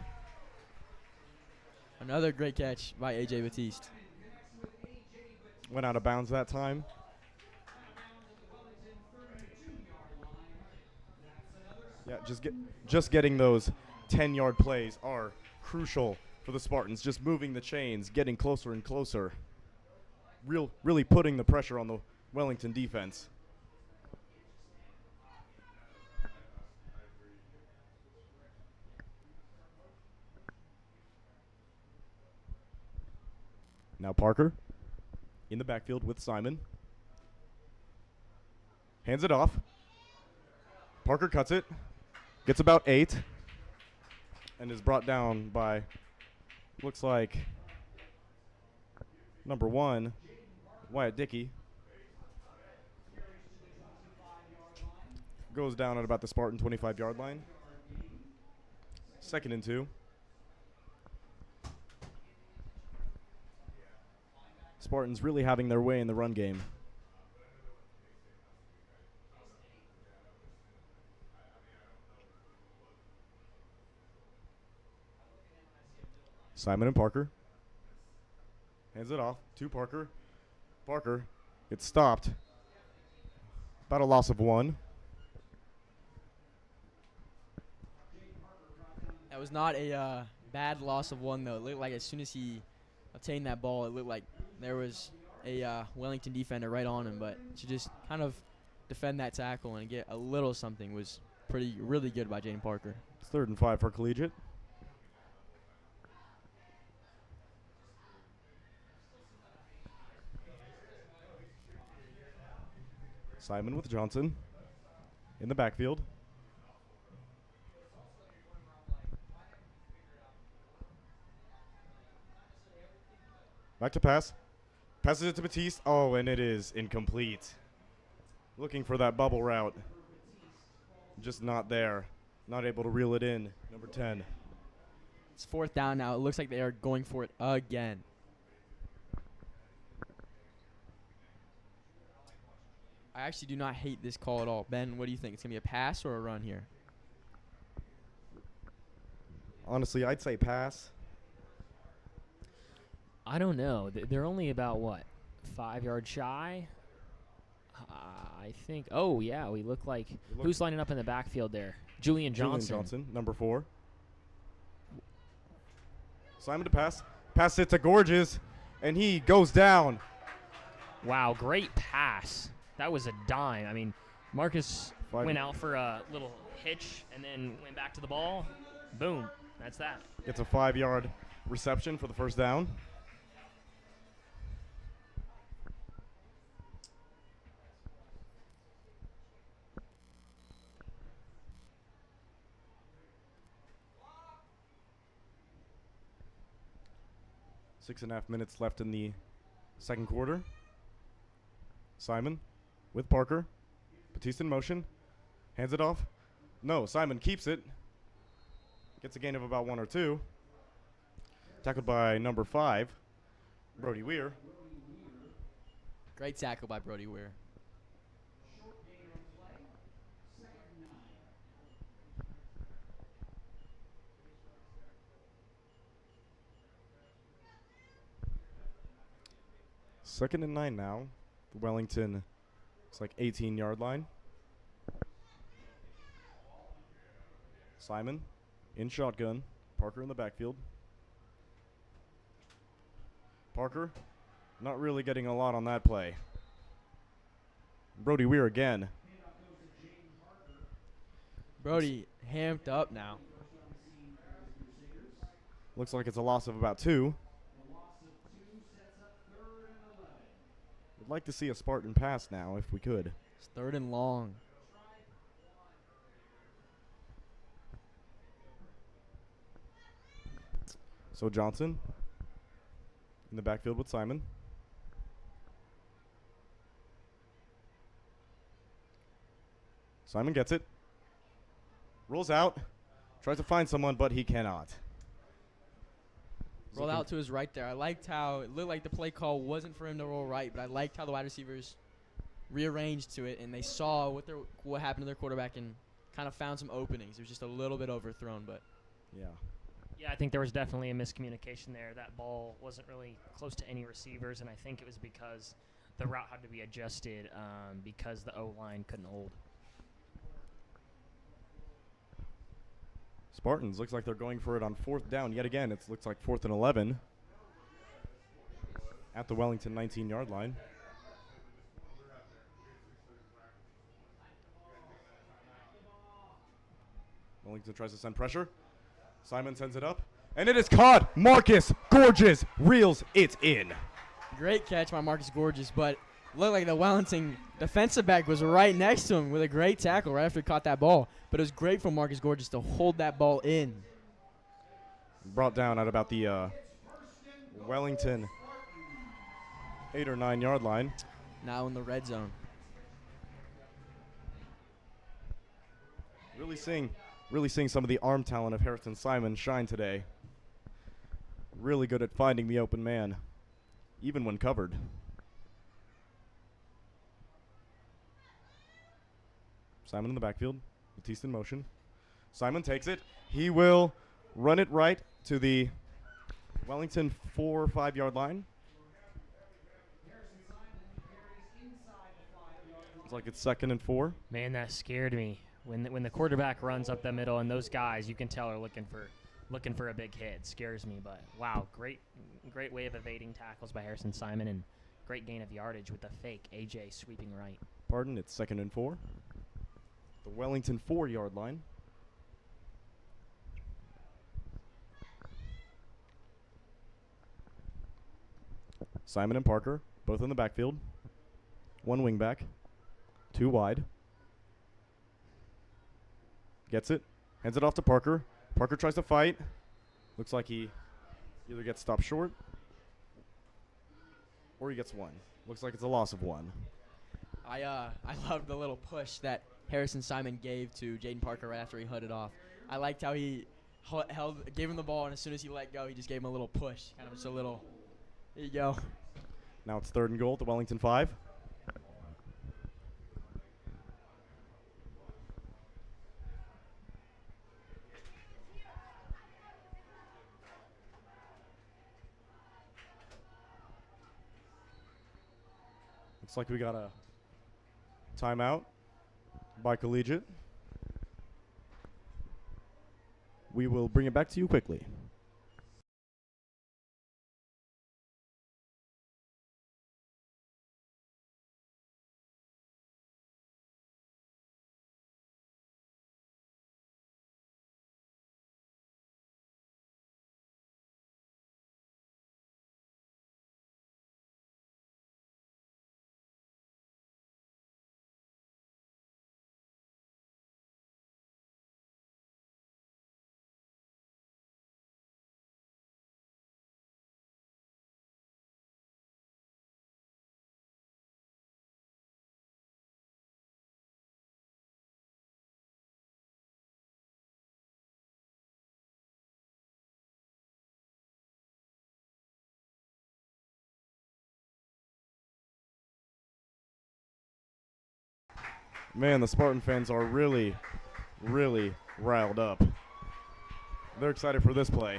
Another great catch by AJ Batiste. Went out of bounds that time. Yeah, just getting those 10-yard plays are crucial for the Spartans. Just moving the chains, getting closer and closer. Really putting the pressure on the Wellington defense. Now Parker in the backfield with Simon. Hands it off. Parker cuts it. Gets about 8. And is brought down by, looks like, number 1, Wyatt Dickey. Goes down at about the Spartan 25-yard line. 2nd and 2. Spartans really having their way in the run game. Simon and Parker. Hands it off to Parker. Parker gets stopped. About a loss of 1. That was not a bad loss of 1, though. It looked like as soon as he obtained that ball, it looked like there was a Wellington defender right on him. But to just kind of defend that tackle and get a little something was really good by Jaden Parker. It's 3rd and 5 for Collegiate. Simon with Johnson in the backfield. Back to pass. Passes it to Batiste. Oh, and it is incomplete. Looking for that bubble route. Just not there. Not able to reel it in. Number 10. It's 4th down now. It looks like they are going for it again. I actually do not hate this call at all. Ben, what do you think? It's going to be a pass or a run here? Honestly, I'd say pass. I don't know. They're only about, what, 5 yards shy? I think. Oh, yeah, we look like. Who's lining up in the backfield there? Julian Johnson. Julian Johnson, number 4. Simon to pass. Pass it to Gorges, and he goes down. Wow, great pass. That was a dime. I mean, Marcus went out for a little hitch and then went back to the ball. Boom. That's that. Gets a 5-yard reception for the first down. Six and a half minutes left in the second quarter. Simon with Parker. Batiste in motion. Hands it off. No, Simon keeps it. Gets a gain of about 1 or 2. Tackled by number 5, Brody Weir. Great tackle by Brody Weir. Second and 9 now. The Wellington, it's like 18-yard line. Simon in shotgun. Parker in the backfield. Parker, not really getting a lot on that play. Brody Weir again. Brody hamped up now. Looks like it's a loss of about 2. Would like to see a Spartan pass now if we could. It's 3rd and long. So Johnson in the backfield with Simon. Simon gets it. Rolls out. Tries to find someone, but he cannot. Roll out to his right there. I liked how it looked like the play call wasn't for him to roll right, but I liked how the wide receivers rearranged to it, and they saw what happened to their quarterback and kind of found some openings. It was just a little bit overthrown, but Yeah. Yeah, I think there was definitely a miscommunication there. That ball wasn't really close to any receivers, and I think it was because the route had to be adjusted because the O-line couldn't hold. Spartans looks like they're going for it on 4th down yet again. It looks like 4th and 11 at the Wellington 19-yard line. Wellington tries to send pressure. Simon sends it up, and it is caught. Marcus Gorgeous reels it in. great catch by Marcus Gorgeous, but looked like the Wellington defensive back was right next to him with a great tackle right after he caught that ball. But it was great for Marcus Gorgeous to hold that ball in. Brought down at about the Wellington 8 or 9 yard line. Now in the red zone. Really seeing some of the arm talent of Harrison Simon shine today. Really good at finding the open man, even when covered. Simon in the backfield. Batiste in motion. Simon takes it. He will run it right to the Wellington 4 or 5 yard line. It's like it's 2nd and 4. Man, that scared me. When the quarterback runs up the middle, and those guys you can tell are looking for a big hit. It scares me, but wow, great way of evading tackles by Harrison Simon, and great gain of yardage with the fake AJ sweeping right. Pardon, it's 2nd and 4. The Wellington 4 yard line. Simon and Parker, both in the backfield. One wing back, 2 wide. Gets it, hands it off to Parker. Parker tries to fight. Looks like he either gets stopped short or he gets 1. Looks like it's a loss of 1. I loved the little push that Harrison Simon gave to Jaden Parker right after he hooded off. I liked how he gave him the ball, and as soon as he let go, he just gave him a little push, kind of just a little. There you go. Now it's 3rd and goal at the Wellington 5. Looks like we got a timeout by Collegiate. We will bring it back to you quickly. Man, the Spartan fans are really, really riled up. They're excited for this play.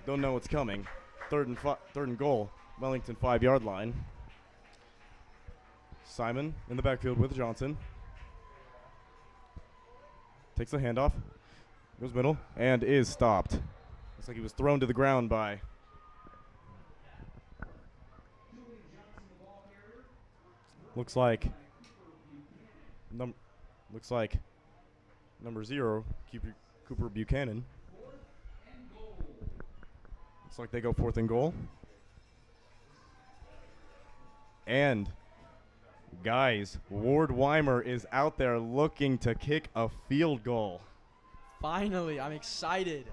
Don't know what's coming. 3rd and goal, Wellington 5 yard line. Simon in the backfield with Johnson. Takes the handoff. Goes middle and is stopped. Looks like he was thrown to the ground by Looks like number 0, Cooper Buchanan. Looks like they go 4th and goal. And guys, Ward Weimer is out there looking to kick a field goal. Finally, I'm excited.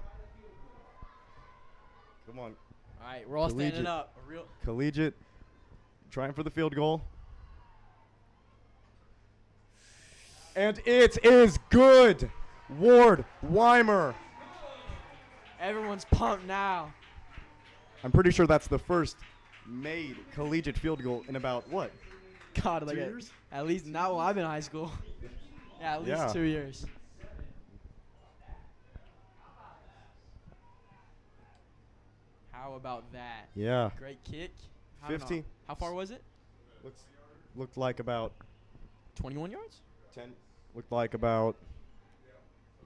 Come on. All right, we're all standing up. Collegiate trying for the field goal. And it is good. Ward Weimer. Everyone's pumped now. I'm pretty sure that's the first made collegiate field goal in about, what? God, 2 years? at least not while I've been in high school. Yeah, at least 2 years. How about that? Yeah. Great kick. 15. How far was it? Looked like about 21 yards? 10. Looked like about,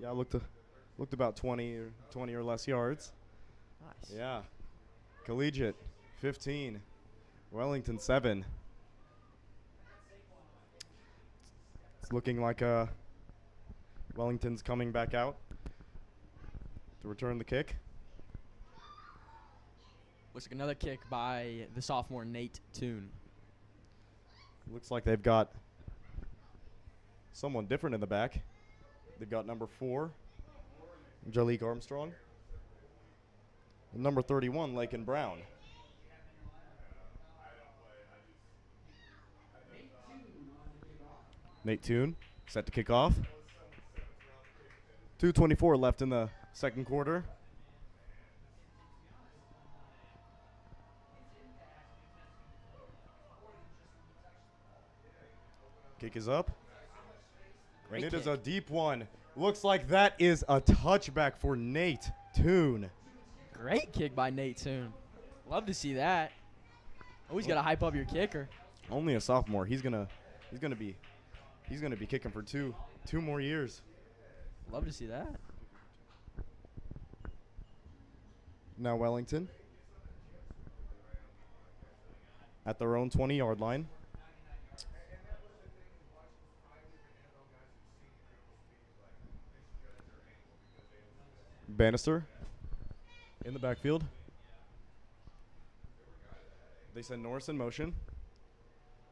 yeah, looked about 20 or less yards. Nice. Yeah. Collegiate 15. Wellington 7. It's looking like Wellington's coming back out to return the kick. Looks like another kick by the sophomore Nate Toon. Looks like they've got someone different in the back. They've got number 4, Jalik Armstrong, and number 31, Lakin Brown. Nate Toon set to kick off. 2:24 left in the second quarter. Kick is up. Great And it is kick. a deep one. Looks like that is a touchback for Nate Toon. Great kick by Nate Toon. Love to see that. Always got to hype up your kicker. Only a sophomore. He's gonna be kicking for two more years. Love to see that. Now Wellington at their own 20-yard line. Bannister in the backfield. They send Norris in motion.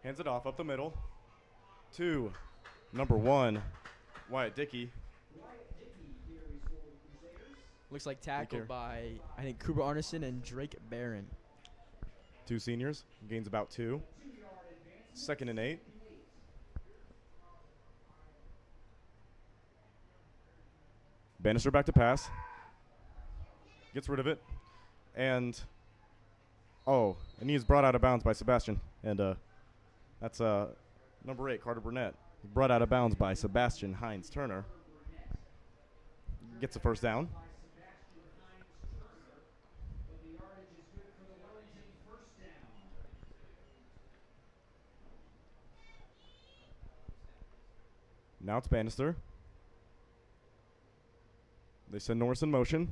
Hands it off up the middle to number 1, Wyatt Dickey. Looks like tackled by, I think, Cooper Arneson and Drake Barron. 2 seniors. Gains about 2. 2nd and 8. Bannister back to pass. Gets rid of it. And he is brought out of bounds by Sebastian. And that's number 8, Carter Burnett. Brought out of bounds by Sebastian Hines Turner. Gets a first down. Now it's Bannister. They send Norris in motion.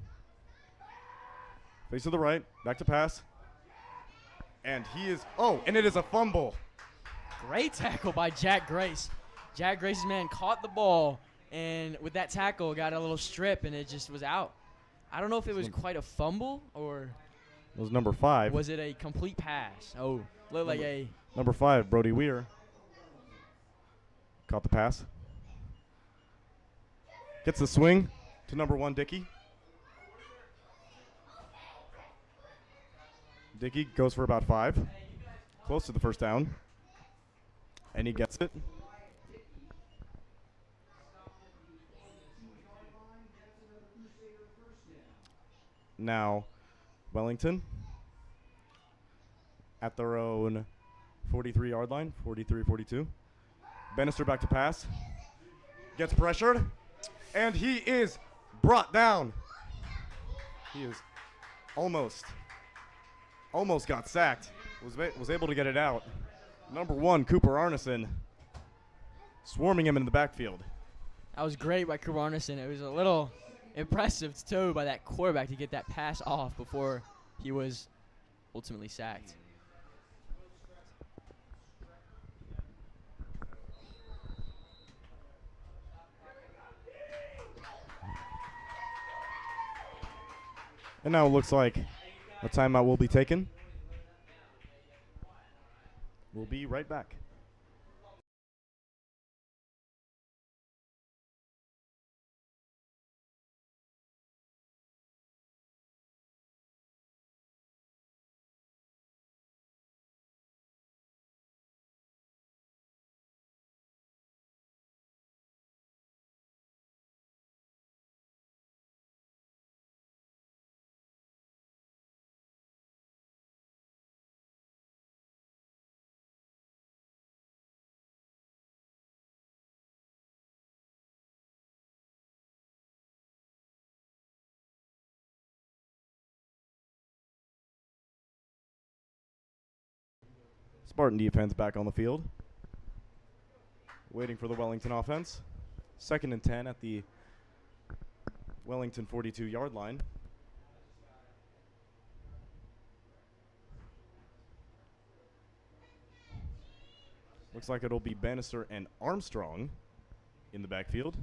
Face to the right. Back to pass. And and it is a fumble. Great tackle by Jack Grace. Jack Grace's man caught the ball, and with that tackle, got a little strip, and it just was out. I don't know if it was quite a fumble or It was number 5. was it a complete pass. Oh, looked like a Number 5, Brody Weir. Caught the pass. Gets the swing to number 1, Dickey. Dickey goes for about 5. Close to the first down. And he gets it. Now, Wellington at their own 43-yard line, 43-42. Bannister back to pass. Gets pressured. And he is brought down. He is almost got sacked. Was able to get it out. Number 1, Cooper Arneson, swarming him in the backfield. that was great by Cooper Arneson. It was a little impressive too by that quarterback to get that pass off before he was ultimately sacked. And now it looks like a timeout will be taken. We'll be right back. Spartan defense back on the field. Waiting for the Wellington offense. 2nd and 10 at the Wellington 42-yard line. Looks like it'll be Bannister and Armstrong in the backfield.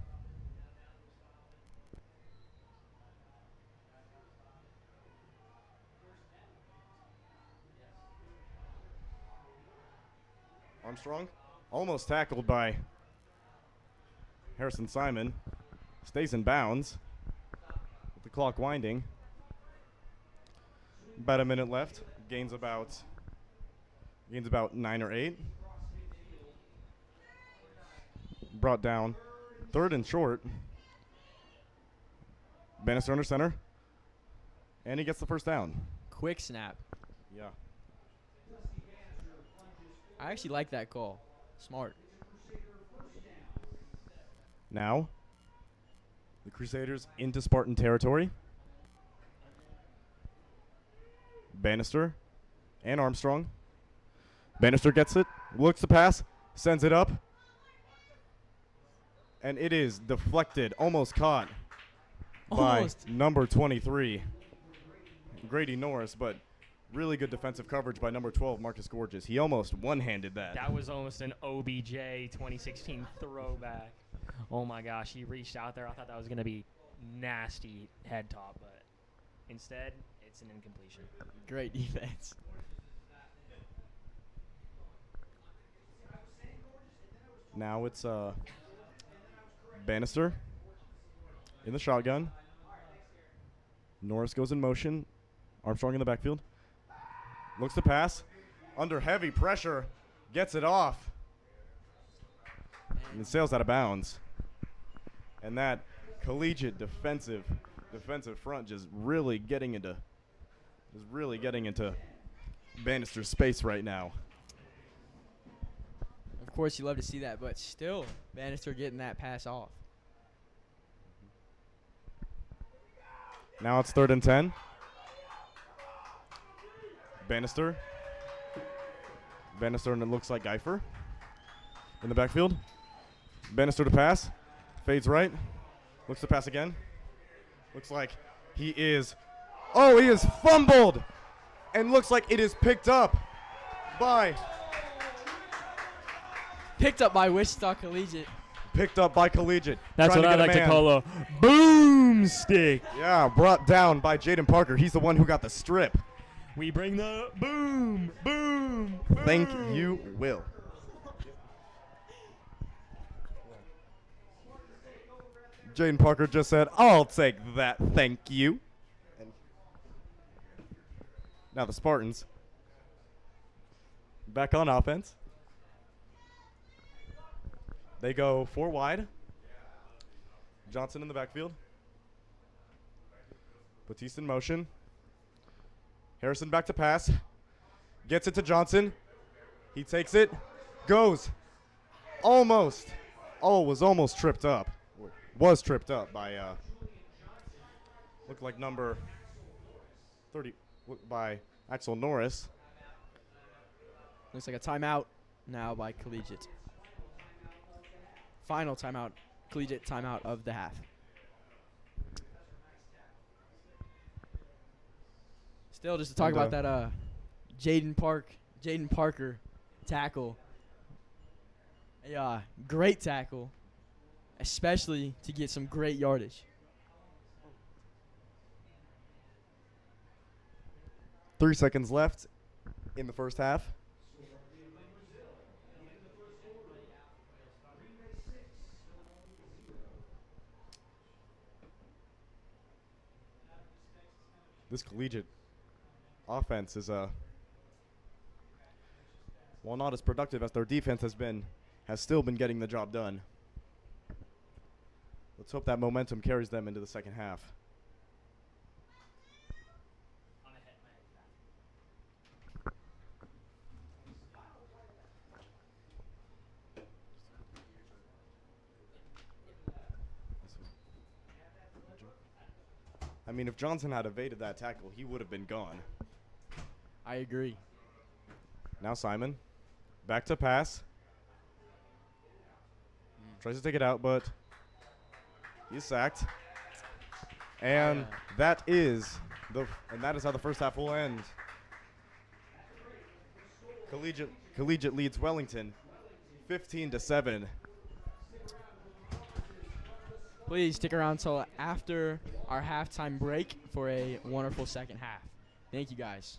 Armstrong almost tackled by Harrison Simon. Stays in bounds with the clock winding. About a minute left. Gains about 9 or 8. Brought down 3rd and short. Bannister under center. And he gets the first down. Quick snap. Yeah. I actually like that call. Smart. Now, the Crusaders into Spartan territory. Bannister and Armstrong. Bannister gets it, looks to pass, sends it up. And it is deflected, almost caught by number 23, Grady Norris, but really good defensive coverage by number 12, Marcus Gorges. He almost one-handed that. That was almost an OBJ 2016 throwback. Oh, my gosh. He reached out there. I thought that was going to be nasty head top, but instead, it's an incompletion. Great defense. Now it's Bannister in the shotgun. Norris goes in motion. Armstrong in the backfield. Looks to pass. Under heavy pressure. Gets it off. And it sails out of bounds. And that collegiate defensive front just really getting into Bannister's space right now. Of course, you love to see that, but still, Bannister getting that pass off. Now it's 3rd and 10. Bannister, and it looks like Geifer in the backfield. Bannister to pass. Fades right. Looks to pass again. Looks like he is fumbled. And looks like it is picked up by Wichita Collegiate. Picked up by Collegiate. That's what I like to call a boomstick. Yeah, brought down by Jaden Parker. He's the one who got the strip. We bring the boom, boom, boom. Thank you, Will. Jaden Parker just said, "I'll take that, thank you." And now the Spartans back on offense. They go 4 wide. Johnson in the backfield. Batiste in motion. Harrison back to pass. Gets it to Johnson. He takes it. Goes. Almost. Was almost tripped up. Was tripped up by, looked like number 30, by Axel Norris. Looks like a timeout now by Collegiate. Final timeout, Collegiate timeout of the half. Still, just to talk about that Jaden Parker tackle. A great tackle, especially to get some great yardage. 3 seconds left in the first half. This collegiate offense is while not as productive as their defense has still been getting the job done. Let's hope that momentum carries them into the second half. I mean, if Johnson had evaded that tackle, he would have been gone. I agree. Now Simon, back to pass. Tries to take it out, but he's sacked. And that is how the first half will end. Collegiate leads Wellington 15-7. Please stick around till after our halftime break for a wonderful second half. Thank you, guys.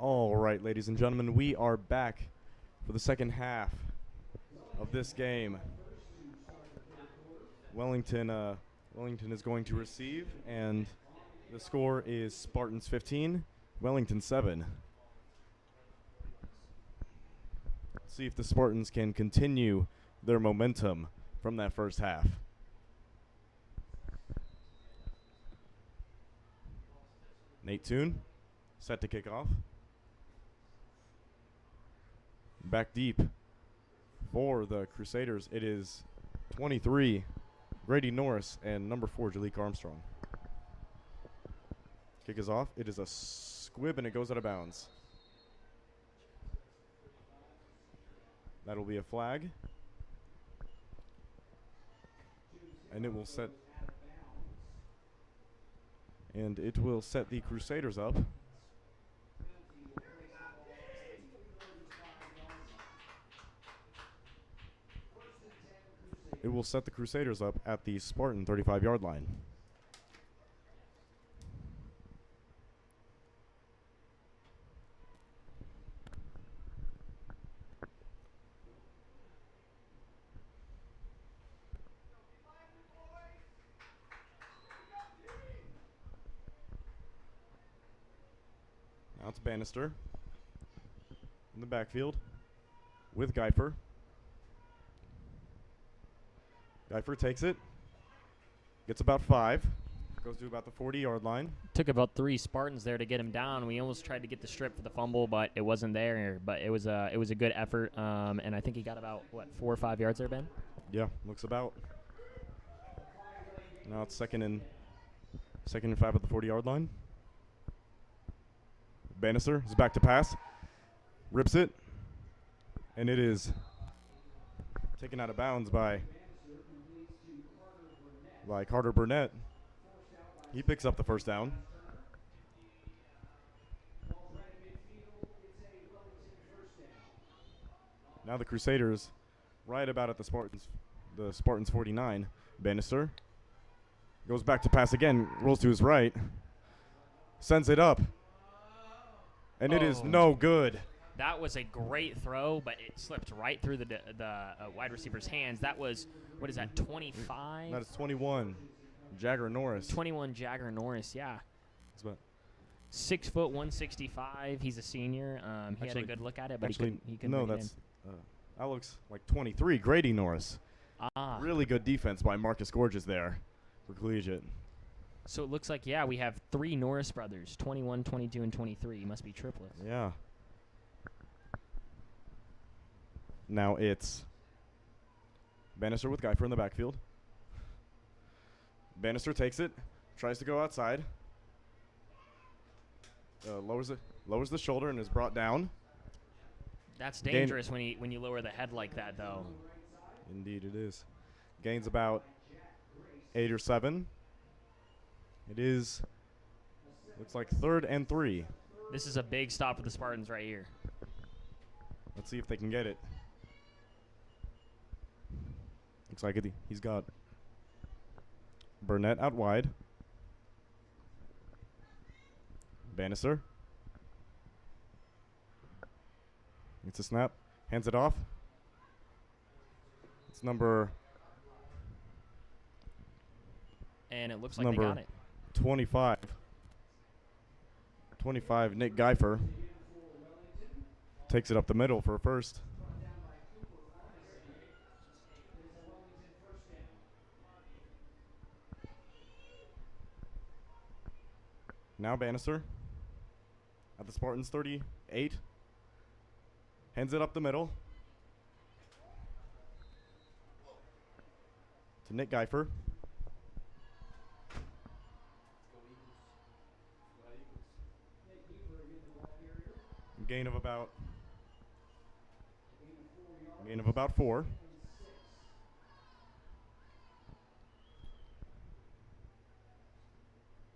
All right, ladies and gentlemen, we are back for the second half of this game. Wellington is going to receive, and the score is Spartans 15, Wellington 7. Let's see if the Spartans can continue their momentum from that first half. Nate Toon, set to kick off. Back deep for the Crusaders, it is 23, Grady Norris, and number 4, Jalik Armstrong. Kick is off. It is a squib, and it goes out of bounds. That'll be a flag. And it will set the Crusaders up. It will set the Crusaders up at the Spartan 35-yard line. Now it's Bannister in the backfield with Geifer. Geifer takes it, gets about 5, goes to about the 40-yard line. Took about 3 Spartans there to get him down. We almost tried to get the strip for the fumble, but it wasn't there. But it was a good effort, and I think he got about 4 or 5 yards there, Ben. Yeah, looks about. Now it's second and 5 at the 40-yard line. Bannister is back to pass, rips it, and it is taken out of bounds by Carter Burnett. He picks up the first down. Now the Crusaders right about at the Spartans 49. Bannister goes back to pass again, rolls to his right, sends it up, and it is no good. That was a great throw, but it slipped right through the wide receiver's hands. That was, 25? That is 21, Jagger Norris. 21, Jagger Norris, yeah. That's about 6 foot, 165. He's a senior. He had a good look at it, but he couldn't no, bring it that's that looks like 23, Grady Norris. in. Really good defense by Marcus Gorges there for Collegiate. So it looks like, we have 3 Norris brothers, 21, 22, and 23. Must be triplets. Yeah. Now it's Bannister with Geifer in the backfield. Bannister takes it, tries to go outside. Lowers the shoulder and is brought down. That's dangerous when you lower the head like that, though. Indeed it is. Gains about 8 or 7. It is, looks like 3rd and 3. This is a big stop for the Spartans right here. Let's see if they can get it. Looks like he's got Burnett out wide. Bannister. Gets a snap. Hands it off. It's number... And it looks like they got it. 25. 25, Nick Geifer. Takes it up the middle for a first. Now Bannister at the Spartans 38. Hands it up the middle to Nick Geifer. Gain of about 4.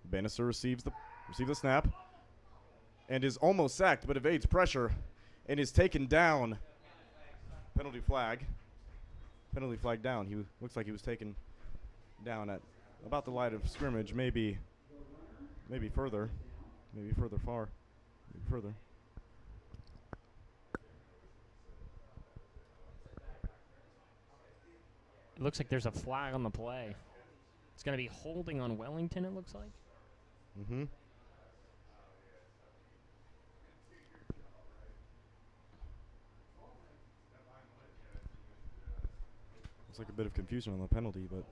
Bannister receives the snap and is almost sacked, but evades pressure and is taken down. Penalty flag down. He looks like he was taken down at about the line of scrimmage, maybe further far, maybe further. It looks like there's a flag on the play. It's going to be holding on Wellington, it looks like. Mm-hmm. Looks like a bit of confusion on the penalty, but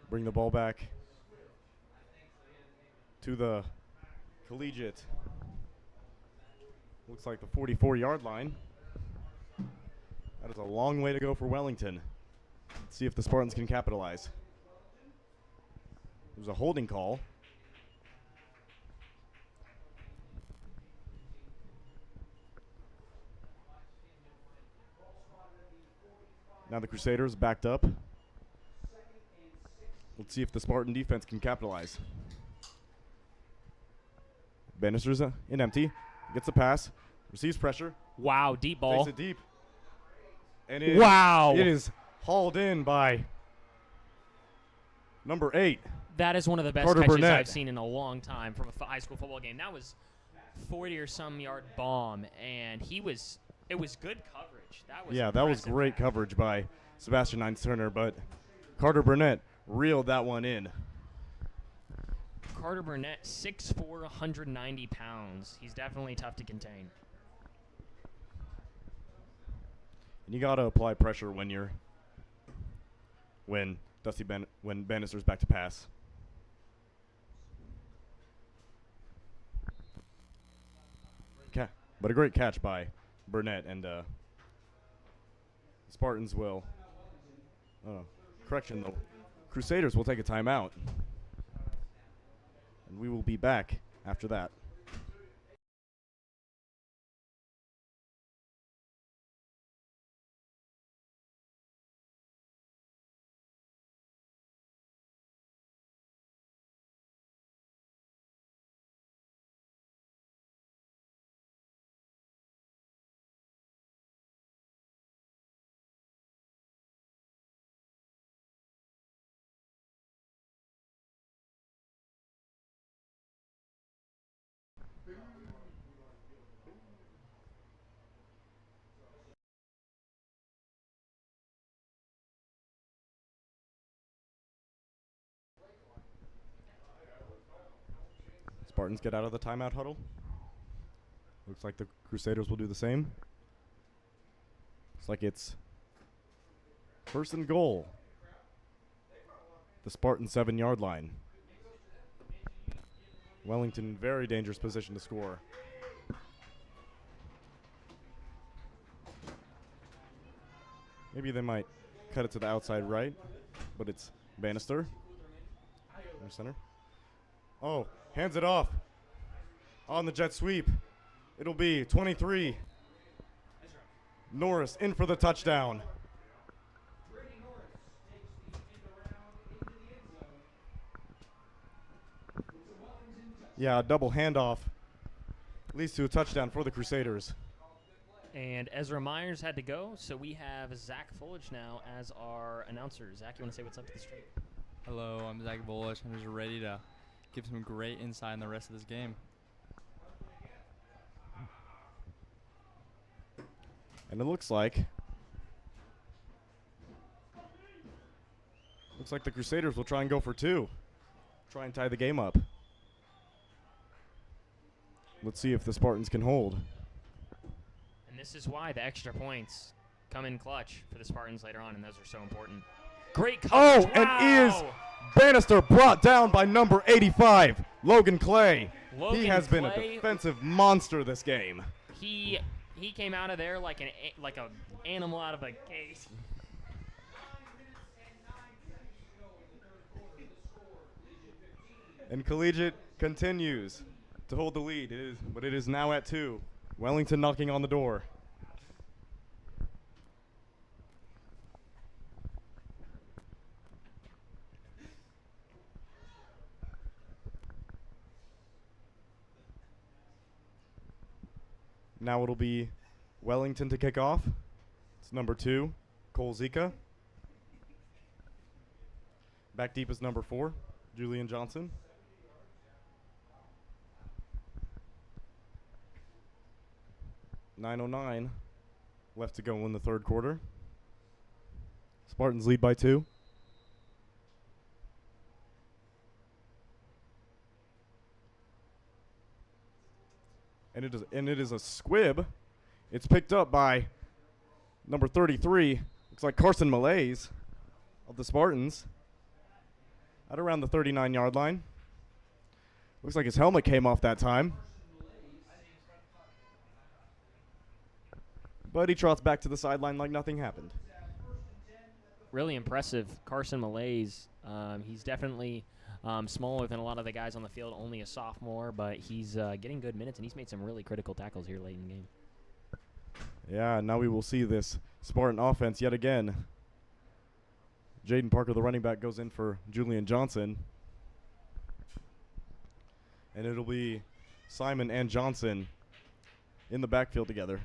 bring the ball back to the Collegiate. Looks like the 44-yard line. That is a long way to go for Wellington. Let's see if the Spartans can capitalize. There's a holding call. Now the Crusaders backed up. Let's see if the Spartan defense can capitalize. Bannister's in empty. Gets a pass. Receives pressure. Wow, deep ball. Takes it deep. And Wow. it is hauled in by number 8. That is one of the best Carter catches Burnett. I've seen in a long time from a high school football game. That was 40 or some yard bomb, and it was good coverage. That was That was impressive. great coverage by Sebastian Nines-Turner, but Carter Burnett reeled that one in. Carter Burnett, 6'4", 190 pounds. He's definitely tough to contain. And you got to apply pressure when Bannister's back to pass. But a great catch by Burnett, and Spartans will. Correction, though. Crusaders will take a timeout. And we will be back after that. Spartans get out of the timeout huddle. Looks like the Crusaders will do the same. Looks like it's first and goal. The Spartan 7-yard line. Wellington, very dangerous position to score. Maybe they might cut it to the outside right, but it's Bannister. In the center. Oh, hands it off. On the jet sweep. It'll be 23. Norris in for the touchdown. Yeah, a double handoff leads to a touchdown for the Crusaders. And Ezra Myers had to go, so we have Zach Fullage now as our announcer. Zach, you want to say what's up to the stream? Hello, I'm Zach Bullish. I'm just ready to give some great insight on the rest of this game. And it looks like the Crusaders will try and go for 2. Try and tie the game up. Let's see if the Spartans can hold. And this is why the extra points come in clutch for the Spartans later on, and those are so important. Great coverage. Oh, and is Bannister brought down by number 85, Logan Clay. Logan He has been a Clay, defensive monster this game. He came out of there like an animal out of a cage. And Collegiate continues to hold the lead, but it is now at 2. Wellington knocking on the door. Now it'll be Wellington to kick off. It's number 2, Cole Zika. Back deep is number 4, Julian Johnson. .909 left to go in the third quarter. Spartans lead by 2. And it is a squib. It's picked up by number 33. Looks like Carson Malays of the Spartans. At around the 39-yard line. Looks like his helmet came off that time. But he trots back to the sideline like nothing happened. Really impressive. Carson Malays, he's definitely smaller than a lot of the guys on the field, only a sophomore, but he's getting good minutes, and he's made some really critical tackles here late in the game. Yeah, now we will see this Spartan offense yet again. Jaden Parker, the running back, goes in for Julian Johnson. And it'll be Simon and Johnson in the backfield together.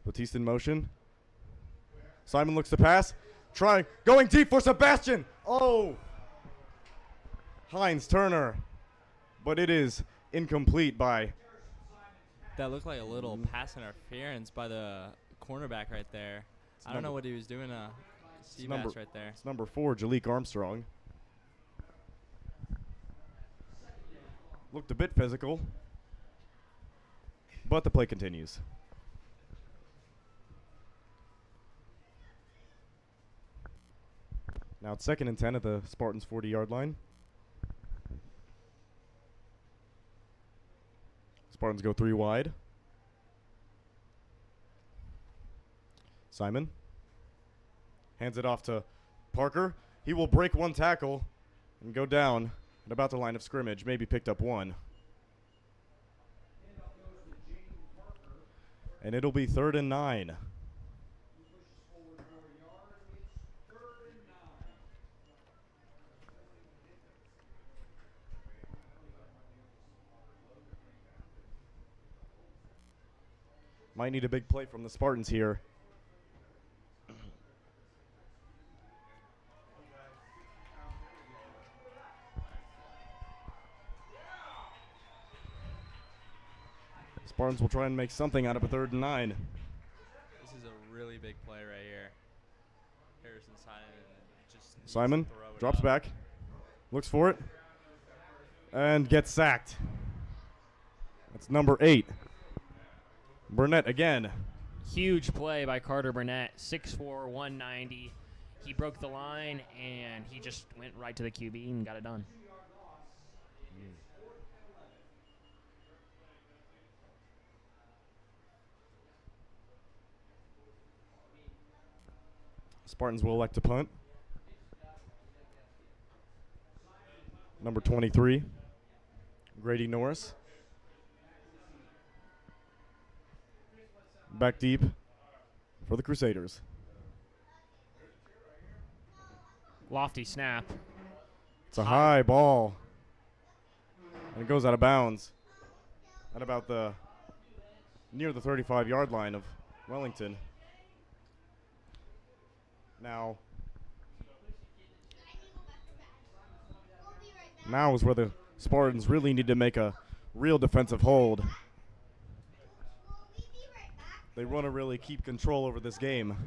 Batiste in motion. Simon looks to pass. Going deep for Sebastian. Oh! Heinz Turner. But it is incomplete by... That looked like a little pass interference by the cornerback right there. I don't know what he was doing. C-match right there. It's number 4, Jalik Armstrong. Looked a bit physical. But the play continues. Now it's 2nd and 10 at the Spartans' 40-yard line. Spartans go 3 wide. Simon hands it off to Parker. He will break 1 tackle and go down at about the line of scrimmage. Maybe picked up 1. And it'll be 3rd and 9. Might need a big play from the Spartans here. Spartans will try and make something out of a 3rd and 9. This is a really big play right here. Harrison Simon drops back, looks for it, and gets sacked. That's number 8. Burnett again. Huge play by Carter Burnett, 6'4", 190. He broke the line, and he just went right to the QB and got it done. Spartans will elect to punt. Number 23, Grady Norris. Back deep for the Crusaders. Lofty snap. It's a high ball. And it goes out of bounds at about near the 35-yard line of Wellington. Now is where the Spartans really need to make a real defensive hold. They want to really keep control over this game.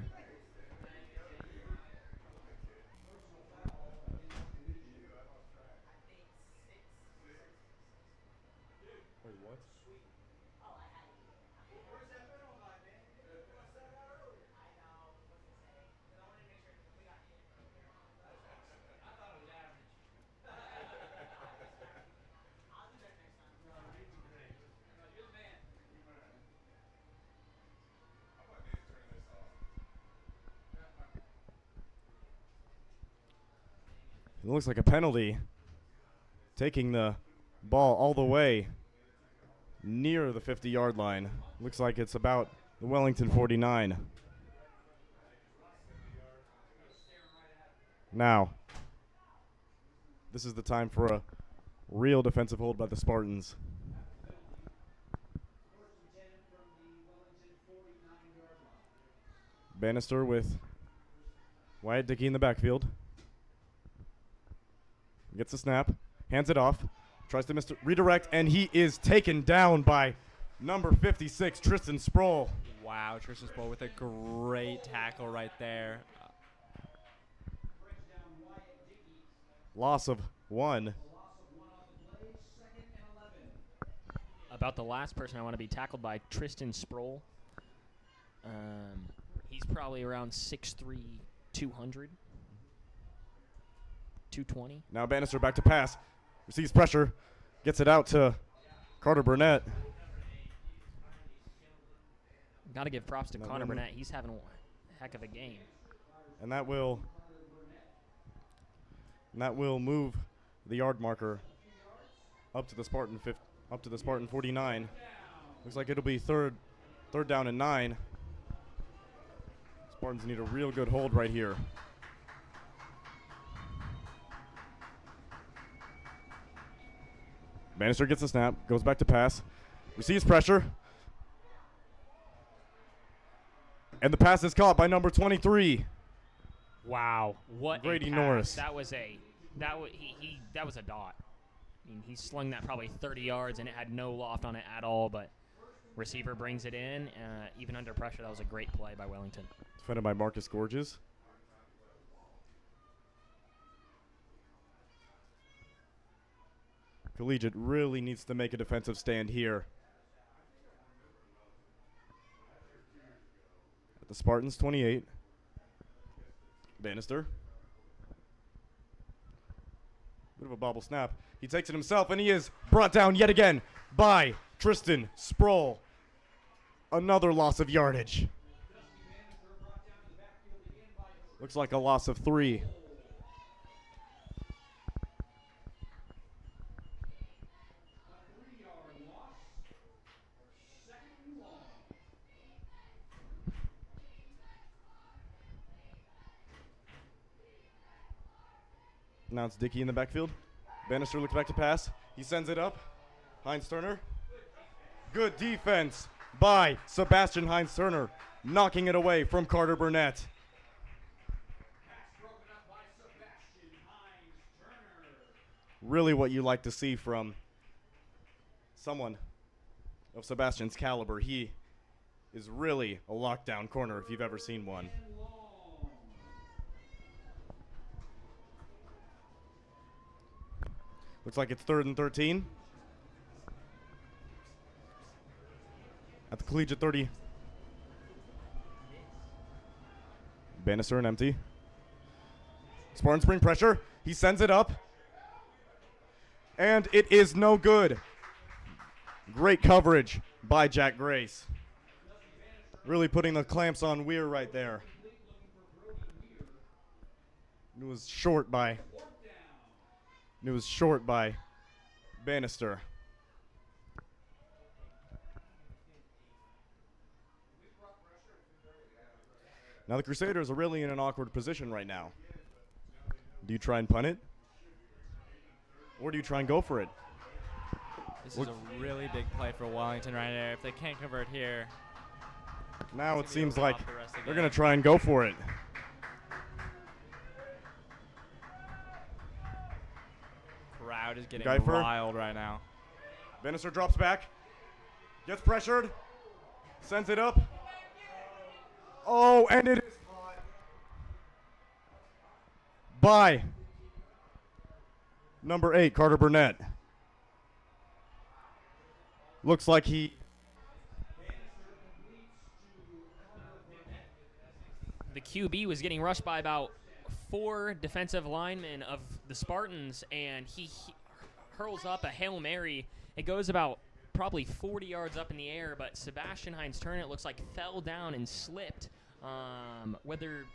It looks like a penalty, taking the ball all the way near the 50-yard line. Looks like it's about the Wellington 49. Now, this is the time for a real defensive hold by the Spartans. Bannister with Wyatt Dickey in the backfield. Gets the snap, hands it off, tries to redirect, and he is taken down by Number 56, Tristan Sproul. Wow, Tristan Sproul with a great tackle right there. Loss of 1. About the last person I want to be tackled by, Tristan Sproul. He's probably around 6'3", 200. 220. Now Bannister back to pass. Receives pressure. Gets it out to Carter Burnett. Got to give props to Connor Burnett. He's having a heck of a game. And that will move the yard marker up to the Spartan 49. Looks like it'll be third down and 9. Spartans need a real good hold right here. Bannister gets the snap, goes back to pass, receives pressure. And the pass is caught by number 23. Wow, what Grady a pass. Norris. That was a dot. I mean, he slung that probably 30 yards and it had no loft on it at all, but receiver brings it in. Even under pressure, that was a great play by Wellington. Defended by Marcus Gorges. Collegiate really needs to make a defensive stand here. At the Spartans 28. Bannister. Bit of a bobble snap. He takes it himself, and he is brought down yet again by Tristan Sproul. Another loss of yardage. Looks like a loss of 3. Now it's Dickey in the backfield. Bannister looks back to pass. He sends it up. Heinz Turner. Good defense by Sebastian Heinz Turner, knocking it away from Carter Burnett. Really what you like to see from someone of Sebastian's caliber. He is really a lockdown corner if you've ever seen one. Looks like it's 3rd and 13. At the Collegiate 30. Bannister and empty. Spartans bring pressure. He sends it up. And it is no good. Great coverage by Jack Grace. Really putting the clamps on Weir right there. It was short by Bannister. Now the Crusaders are really in an awkward position right now. Do you try and punt it? Or do you try and go for it? This is a really big play for Wellington right there. If they can't convert here. Now it seems like they're going to try and go for it. Crowd is getting Geifer. wild right now. Bannister drops back. Gets pressured. Sends it up. Oh, and it is caught by number 8, Carter Burnett. Looks like he... The QB was getting rushed by about 4 defensive linemen of the Spartans, and he hurls up a Hail Mary. It goes about probably 40 yards up in the air, but Sebastian Heinz Turner, it looks like, fell down and slipped. Whether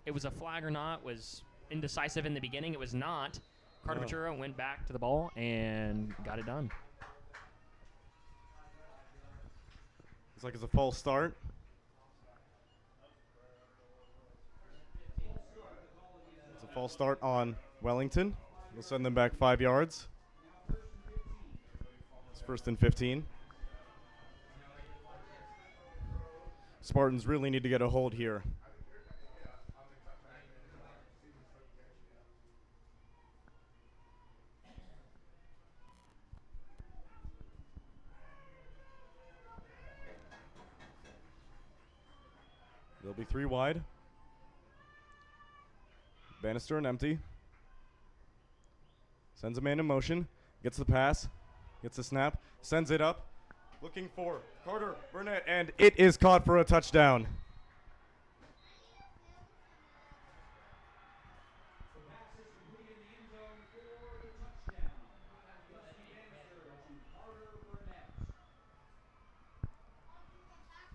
it was a flag or not was indecisive in the beginning. It was not. Carter Ventura went back to the ball and got it done. Looks like it's a false start. It's a false start on Wellington. We'll send them back 5 yards. It's 1st and 15. Spartans really need to get a hold here. It'll be 3 wide. Bannister and empty. Sends a man in motion. Gets the pass. Gets the snap. Sends it up. Looking for Carter Burnett, and it is caught for a touchdown.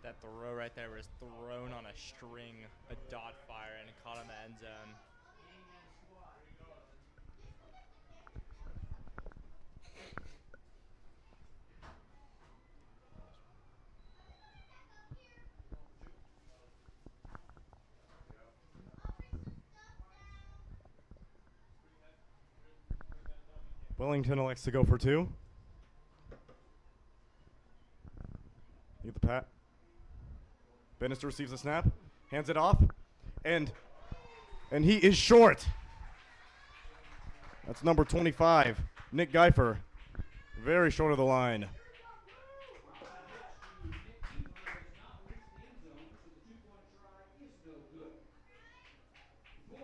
That throw right there was thrown on a string, a dot fire, and it caught in the end zone. Wellington elects to go for 2. Get the pat. Bannister receives the snap, hands it off, and he is short. That's number 25, Nick Geifer. Very short of the line.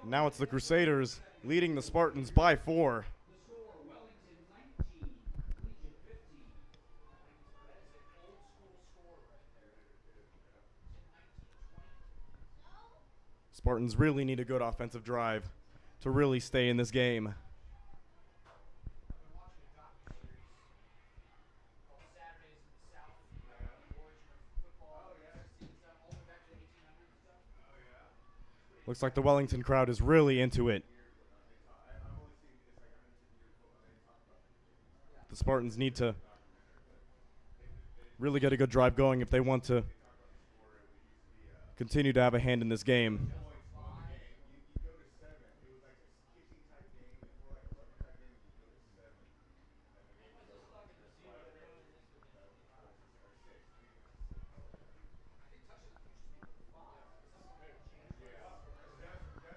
Now it's the Crusaders leading the Spartans by 4. Spartans really need a good offensive drive to really stay in this game. Looks like the Wellington crowd is really into it. The Spartans need to really get a good drive going if they want to continue to have a hand in this game.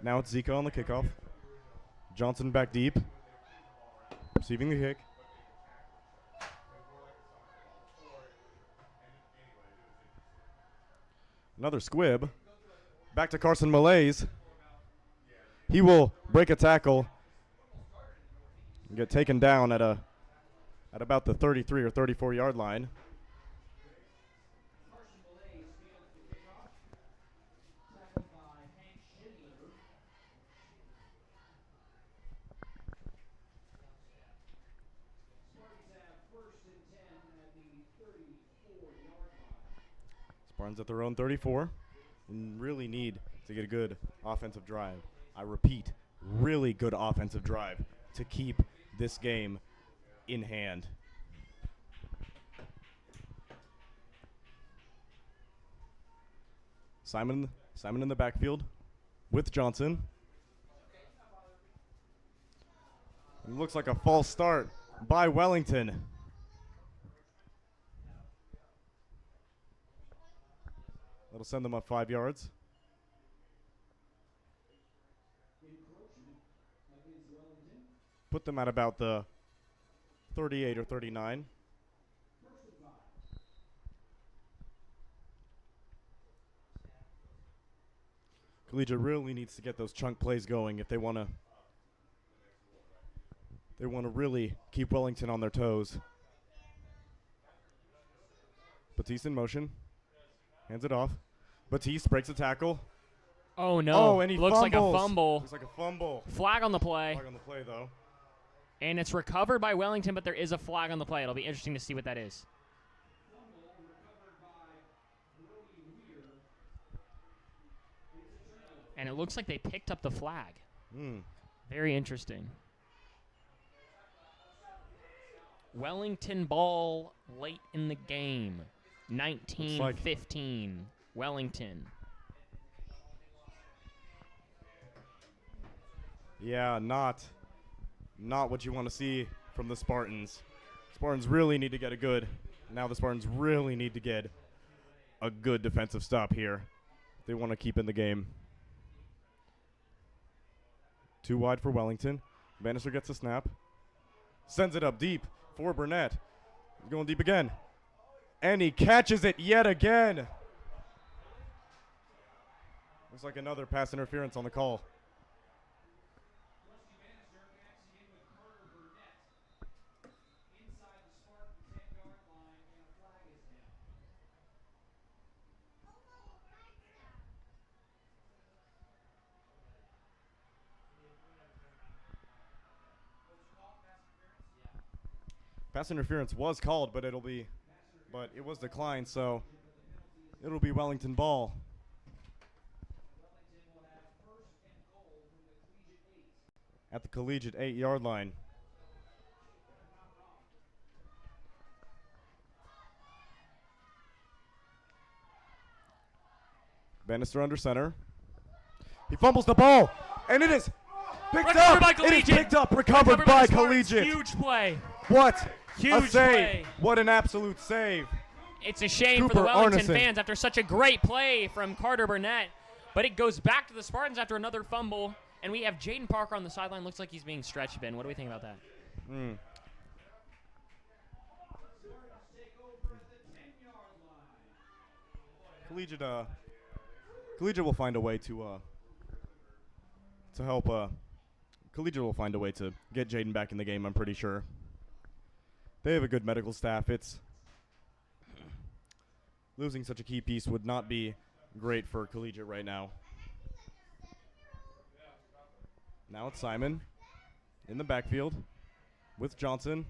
Now it's Zika on the kickoff. Johnson back deep, receiving the kick. Another squib. Back to Carson Malaise. He will break a tackle and get taken down at about the 33 or 34 yard line. Spartans at their own 34 and really need to get a good offensive drive. I repeat, really good offensive drive to keep this game in hand. Simon in the backfield with Johnson. It looks like a false start by Wellington. That'll send them up 5 yards. Put them at about the 38 or 39. Collegiate really needs to get those chunk plays going if they want to really keep Wellington on their toes. Batiste in motion. Hands it off. Batiste breaks a tackle. Oh, no. Oh, and he Looks like a fumbles. fumble. Looks like a fumble. Flag on the play. Flag on the play, though. And it's recovered by Wellington, but there is a flag on the play. It'll be interesting to see what that is. And it looks like they picked up the flag. Very interesting. Wellington ball late in the game. 19-15. Wellington. Yeah, not what you want to see from the Spartans. Spartans really need to get a good. Now the Spartans really need to get a good defensive stop here. They want to keep in the game. 2 wide for Wellington. Bannister gets a snap. Sends it up deep for Burnett. He's going deep again. And he catches it yet again. Looks like another pass interference on the call. Pass interference was called, but it was declined, so it'll be Wellington ball. At the collegiate 8-yard line. Bannister under center. He fumbles the ball, and it is picked up. It is picked up, recovered by Collegiate. Huge play. What Huge a save. play. What an absolute save. It's a shame for the Wellington fans after such a great play from Carter Burnett. But it goes back to the Spartans after another fumble. And we have Jaden Parker on the sideline. Looks like he's being stretched, Ben. What do we think about that? Collegiate will find a way to help. Collegiate will find a way to get Jaden back in the game, I'm pretty sure. They have a good medical staff. Losing such a key piece would not be great for Collegiate right now. Now it's Simon in the backfield with Johnson.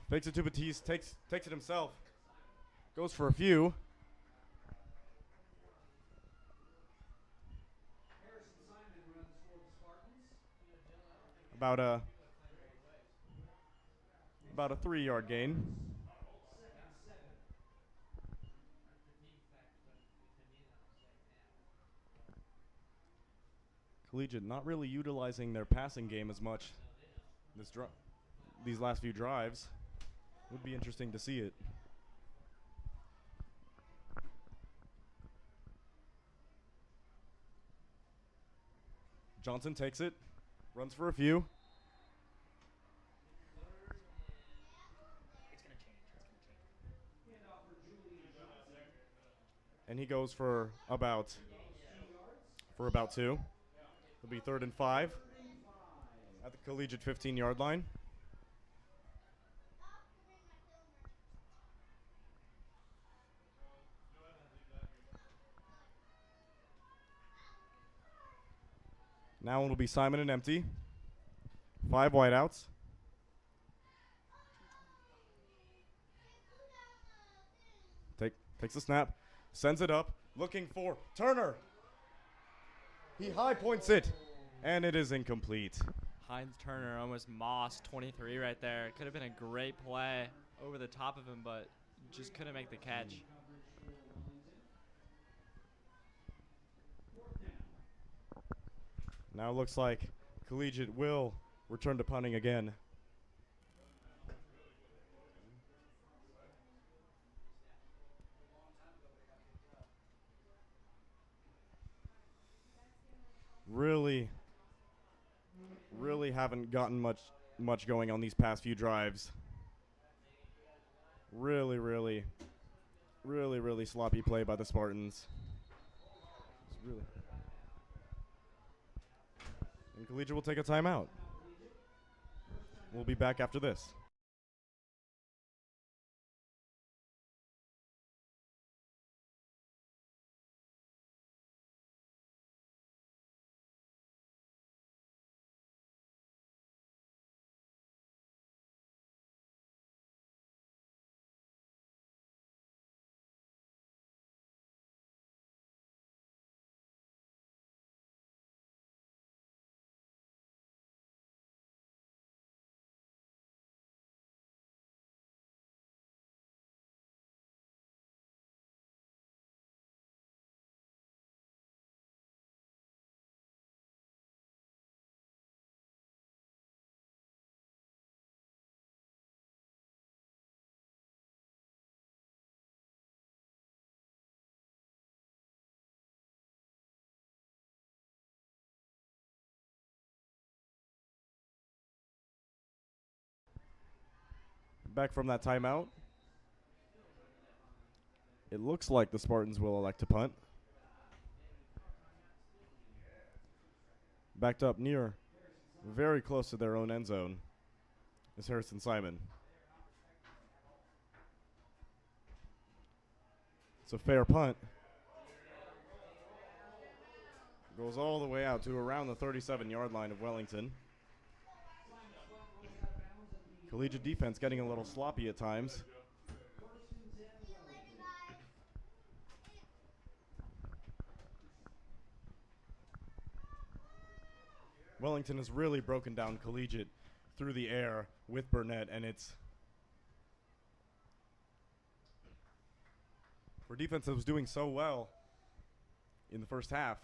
Fakes it to Batiste, takes it himself. Goes for a few. About a 3-yard gain. Collegiate not really utilizing their passing game as much these last few drives. Would be interesting to see it. Johnson takes it, runs for a few. And he goes for about 2. It'll be 3rd and 5 at the Collegiate 15-yard line. Now it'll be Simon and empty. 5 wideouts. Takes the snap, sends it up, looking for Turner. He high points it, and it is incomplete. Heinz Turner almost mossed 23 right there. Could have been a great play over the top of him, but just couldn't make the catch. Now it looks like Collegiate will return to punting again. Really haven't gotten much going on these past few drives. Really sloppy play by the Spartans. And Collegiate will take a timeout. We'll be back after this. Back from that timeout. It looks like the Spartans will elect to punt. Backed up near, very close to their own end zone, is Harrison Simon. It's a fair punt. Goes all the way out to around the 37-yard line of Wellington. Collegiate defense getting a little sloppy at times. Wellington has really broken down Collegiate through the air with Burnett, and it's for defense that was doing so well in the first half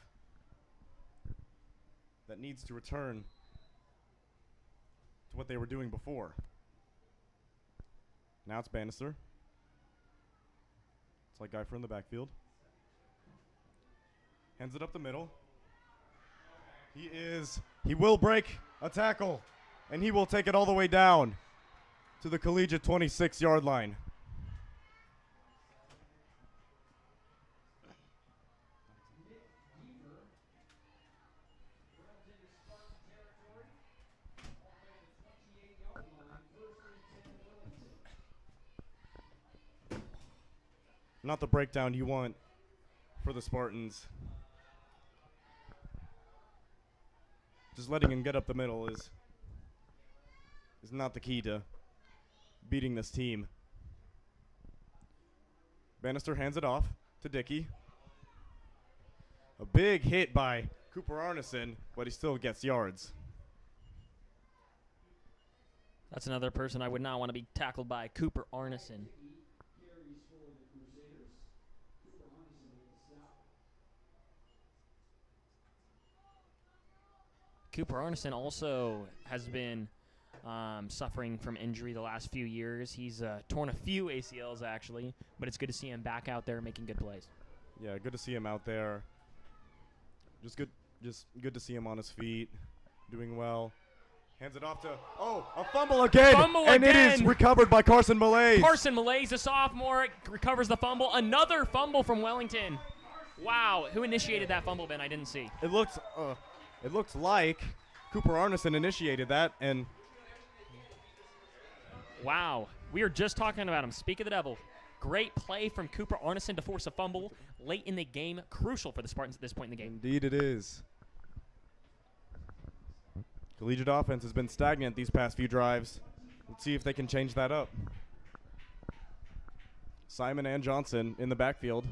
that needs to return to what they were doing before. Now it's Bannister. It's like Guyfer in the backfield. Hands it up the middle. He will break a tackle, and he will take it all the way down to the Collegiate 26-yard line. Not the breakdown you want for the Spartans. Just letting him get up the middle is not the key to beating this team. Bannister hands it off to Dickey. A big hit by Cooper Arneson, but he still gets yards. That's another person I would not want to be tackled by, Cooper Arneson. Cooper Arneson also has been suffering from injury the last few years. He's torn a few ACLs, actually, but it's good to see him back out there making good plays. Yeah, good to see him out there. Just good to see him on his feet, doing well. Hands it off to, a fumble again! And it is recovered by Carson Malaise. Carson Malaise, a sophomore, recovers the fumble. Another fumble from Wellington. Wow, who initiated that fumble, Ben? I didn't see. It looks like Cooper Arneson initiated that, and wow, we were just talking about him. Speak of the devil. Great play from Cooper Arneson to force a fumble late in the game. Crucial for the Spartans at this point in the game. Indeed it is. Collegiate offense has been stagnant these past few drives. Let's see if they can change that up. Simon and Johnson in the backfield.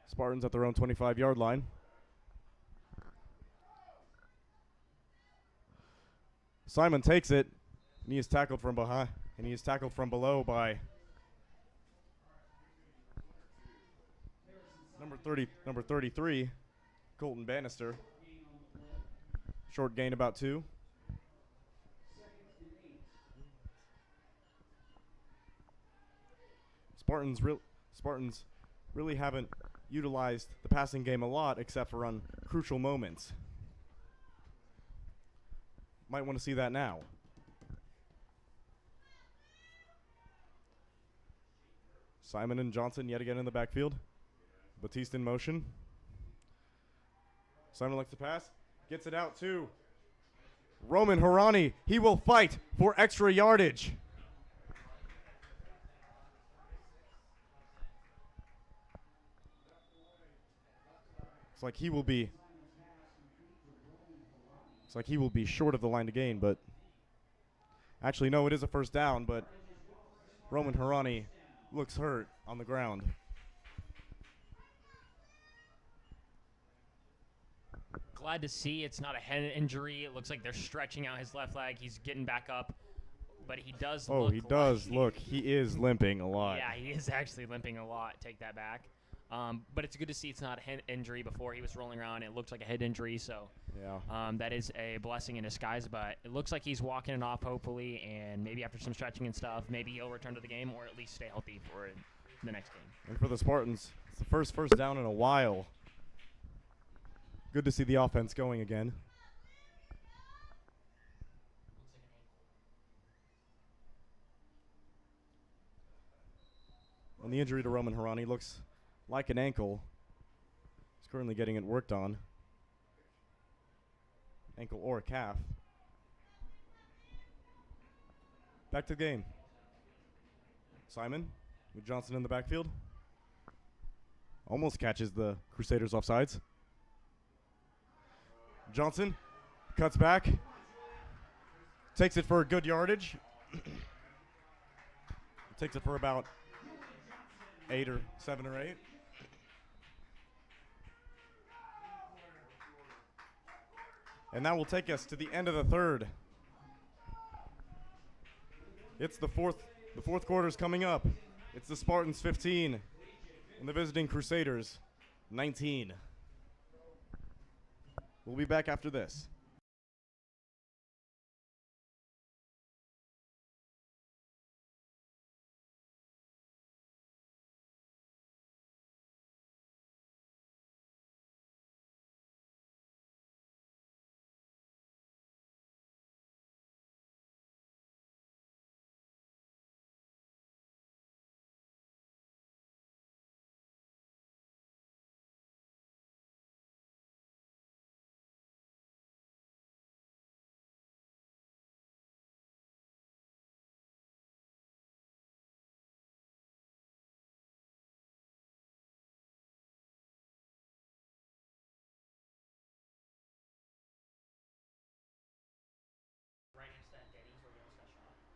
Spartans at their own 25-yard line. Simon takes it, and he is tackled from behind, and he is tackled from below by number 33, Colton Bannister. Short gain about 2. Spartans really haven't utilized the passing game a lot except for on crucial moments. Might want to see that now. Simon and Johnson yet again in the backfield. Batiste in motion. Simon likes to pass. Gets it out to Roman Harani. He will fight for extra yardage. Looks like he will be short of the line to gain, but actually no, it is a first down, but Roman Harani looks hurt on the ground. Glad to see it's not a head injury. It looks like they're stretching out his left leg. He's getting back up, but he does look. Oh, he does look. He is limping a lot. Yeah, he is actually limping a lot. Take that back. But it's good to see it's not a head injury. Before he was rolling around, it looked like a head injury. So yeah, that is a blessing in disguise. But it looks like he's walking it off, hopefully, and maybe after some stretching and stuff, maybe he'll return to the game or at least stay healthy for the next game. And for the Spartans, it's the first down in a while. Good to see the offense going again. And the injury to Roman Harani looks like an ankle. He's currently getting it worked on. Ankle or calf. Back to the game. Simon with Johnson in the backfield. Almost catches the Crusaders offsides. Johnson cuts back. Takes it for a good yardage. Takes it for about 7 or 8. And that will take us to the end of the third. It's the fourth quarter's coming up. It's the Spartans 15 and the visiting Crusaders 19. We'll be back after this.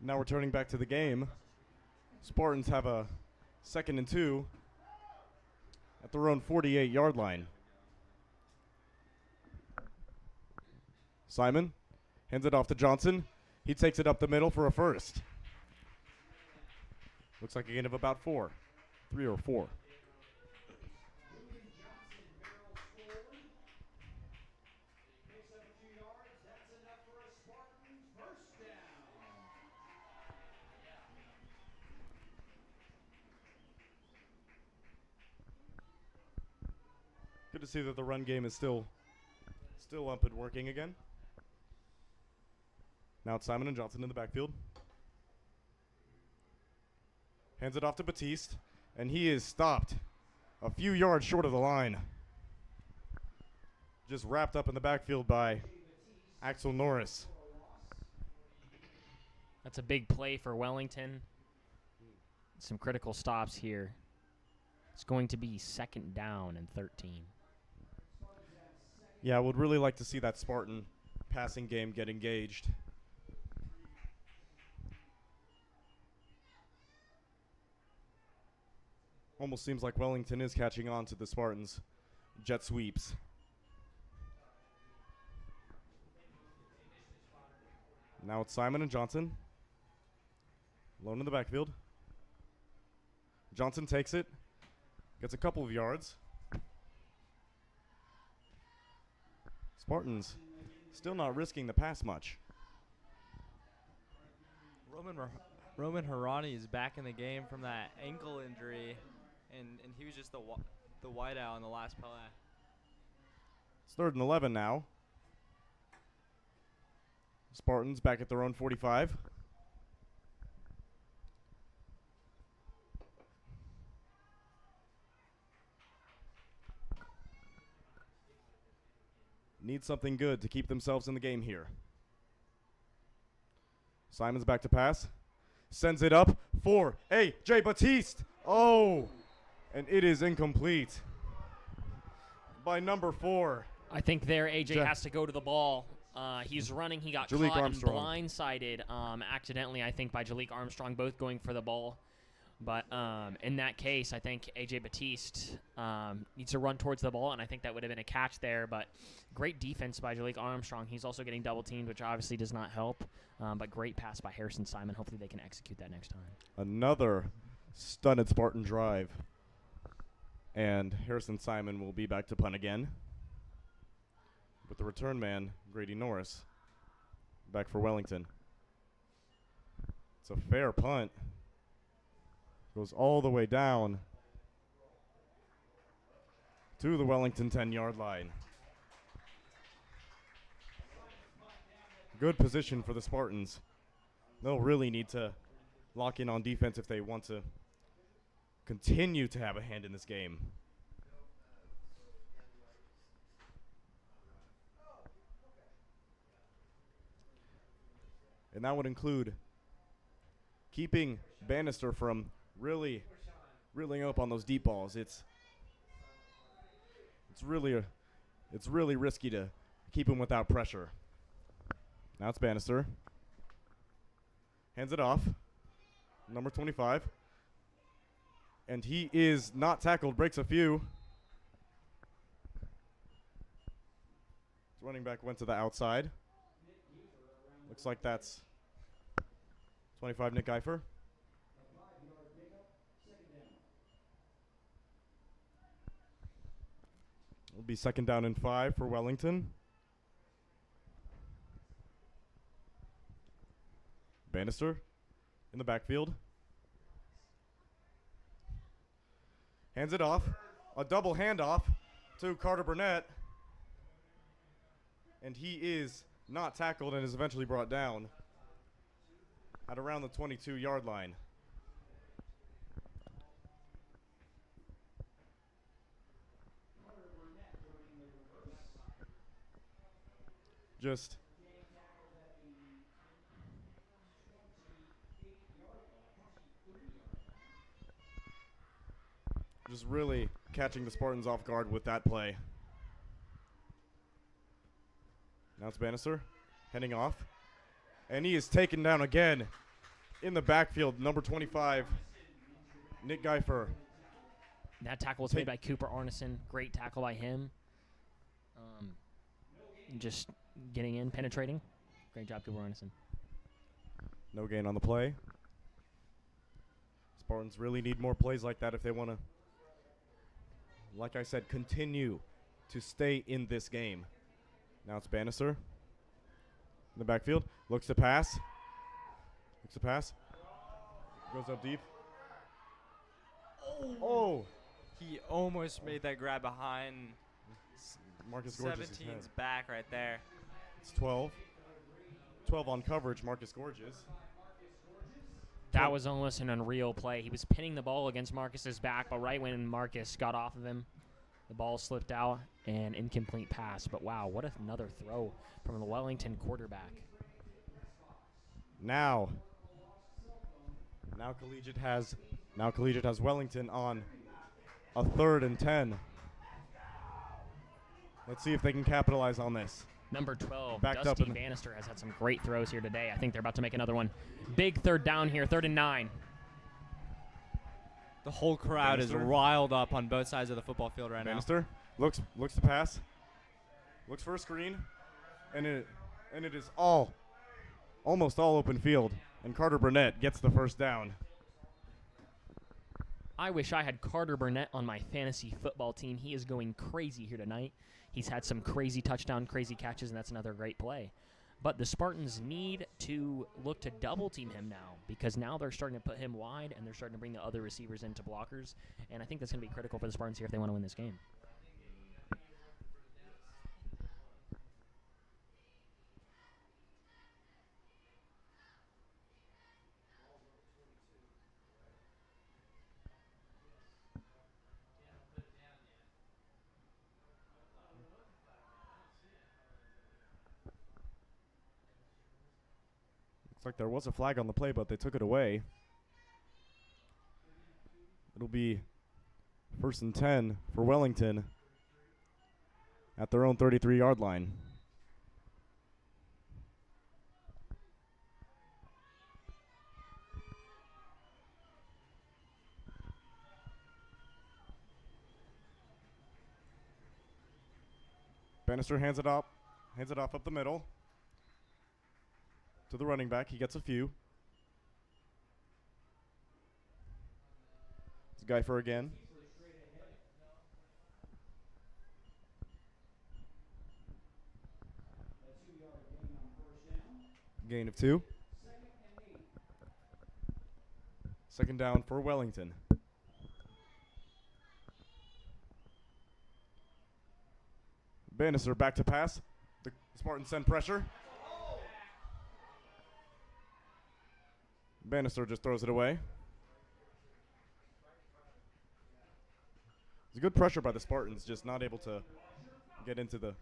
Now returning back to the game. Spartans have a 2nd and 2 at their own 48-yard line. Simon hands it off to Johnson. He takes it up the middle for a first. Looks like a gain of about 3 or 4. Good to see that the run game is still up and working again. Now it's Simon and Johnson in the backfield. Hands it off to Batiste, and he is stopped a few yards short of the line. Just wrapped up in the backfield by Axel Norris. That's a big play for Wellington. Some critical stops here. It's going to be 2nd down and 13. Yeah, I would really like to see that Spartan passing game get engaged. Almost seems like Wellington is catching on to the Spartans' jet sweeps. Now it's Simon and Johnson. Alone in the backfield. Johnson takes it. Gets a couple of yards. Spartans still not risking the pass much. Roman Harani is back in the game from that ankle injury, and he was just the wideout on the last play. It's 3rd and 11 now. Spartans back at their own 45. Need something good to keep themselves in the game here. Simon's back to pass. Sends it up for A.J. Batiste. Oh, and it is incomplete by number 4. I think there AJ has to go to the ball. He's running. He got Jalik caught Armstrong. and blindsided accidentally, I think, by Jalik Armstrong, both going for the ball. But in that case, I think A.J. Batiste needs to run towards the ball, and I think that would have been a catch there. But great defense by Jalik Armstrong. He's also getting double-teamed, which obviously does not help. But great pass by Harrison Simon. Hopefully they can execute that next time. Another stunted Spartan drive. And Harrison Simon will be back to punt again. With the return man, Grady Norris, back for Wellington. It's a fair punt. Goes all the way down to the Wellington 10-yard line. Good position for the Spartans. They'll really need to lock in on defense if they want to continue to have a hand in this game. And that would include keeping Bannister from really up on those deep balls. It's really risky to keep him without pressure. Now it's Bannister. Hands it off. Number 25. And he is not tackled, breaks a few. Running back went to the outside. Looks like that's 25 Nick Geifer. It'll be 2nd down and 5 for Wellington. Bannister in the backfield. Hands it off. A double handoff to Carter Burnett. And he is not tackled and is eventually brought down at around the 22-yard line. Just really catching the Spartans off guard with that play. Now it's Bannister heading off. And he is taken down again in the backfield. Number 25, Nick Geifer. That tackle was made by Cooper Arneson. Great tackle by him. Just getting in, penetrating. Great job, Cooper Arneson. No gain on the play. Spartans really need more plays like that if they want to, like I said, continue to stay in this game. Now it's Bannister in the backfield. Looks to pass. Goes up deep. Oh! He almost made that grab behind Marcus Gorgeous. 17's back right there. It's 12. 12 on coverage, Marcus Gorgeous. That was almost an unreal play. He was pinning the ball against Marcus's back, but right when Marcus got off of him, the ball slipped out, and incomplete pass. But wow, what another throw from the Wellington quarterback. Now Collegiate has Wellington on a 3rd and 10. Let's see if they can capitalize on this. Number 12, Backed Dusty up in Bannister has had some great throws here today. I think they're about to make another one. Big 3rd down here, 3rd and 9. The whole crowd Bannister. is riled up on both sides of the football field right Bannister looks to pass. Looks for a screen. And it is almost all open field. And Carter Burnett gets the 1st down. I wish I had Carter Burnett on my fantasy football team. He is going crazy here tonight. He's had some crazy touchdown, crazy catches, and that's another great play. But the Spartans need to look to double-team him now because now they're starting to put him wide and they're starting to bring the other receivers into blockers. And I think that's going to be critical for the Spartans here if they want to win this game. Looks like there was a flag on the play, but they took it away. It'll be 1st and 10 for Wellington at their own 33-yard line. Bannister hands it off up the middle to the running back. He gets a few. It's Geifer again. Gain of 2. 2nd down for Wellington. Bannister back to pass. The Spartans send pressure. Bannister just throws it away. It's good pressure by the Spartans, just not able to get to the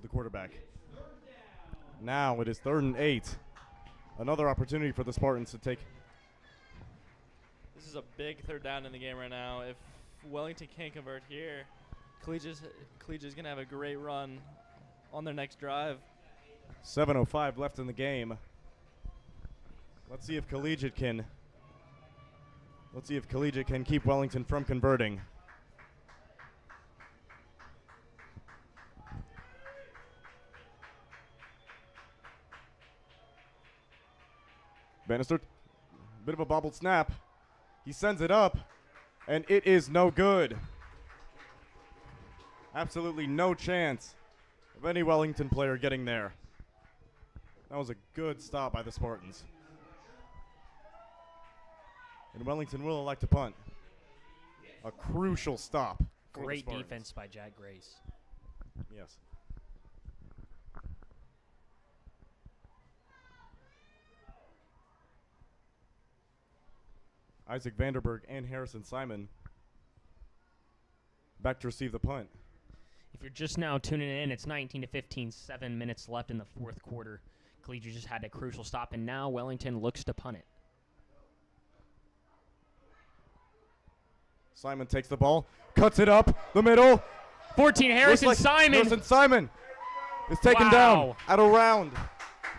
quarterback. Now it is 3rd and 8. Another opportunity for the Spartans to take. This is a big 3rd down in the game right now. If Wellington can't convert here, Collegiate's going to have a great run on their next drive. 7:05 left in the game. Let's see if Collegiate can keep Wellington from converting. Bannister, bit of a bobbled snap. He sends it up, and it is no good. Absolutely no chance of any Wellington player getting there. That was a good stop by the Spartans. And Wellington will elect to punt. A crucial stop. Great defense by Jack Grace. Yes. Isaac Vanderberg and Harrison Simon back to receive the punt. If you're just now tuning in, it's 19-15, 7 minutes left in the 4th quarter. Collegiate just had a crucial stop, and now Wellington looks to punt it. Simon takes the ball, cuts it up the middle. 14, Harrison Simon. Harrison Simon is taken down at around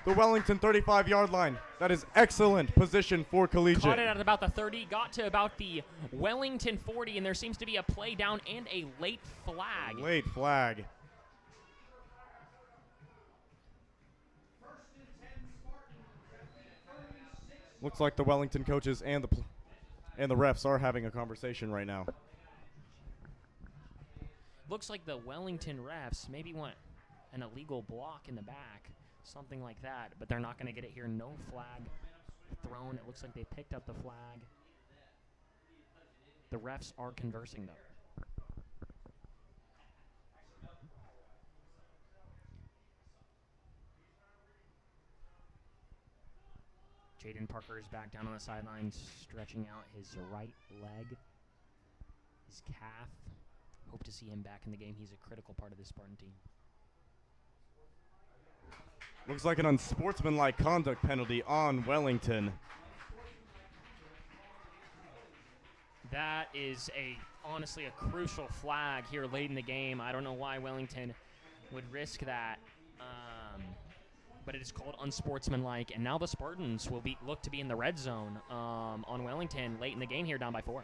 the Wellington 35-yard line. That is excellent position for Collegiate. Caught it at about the 30, got to about the Wellington 40, and there seems to be a play down and a late flag. Late flag. Looks like the Wellington coaches and the refs are having a conversation right now. Looks like the Wellington refs maybe want an illegal block in the back, something like that, but they're not going to get it here. No flag thrown. It looks like they picked up the flag. The refs are conversing, though. Jaden Parker is back down on the sidelines, stretching out his right leg, his calf. Hope to see him back in the game. He's a critical part of this Spartan team. Looks like an unsportsmanlike conduct penalty on Wellington. That is honestly a crucial flag here late in the game. I don't know why Wellington would risk that, but it is called unsportsmanlike. And now the Spartans will look to be in the red zone on Wellington late in the game here, down by 4.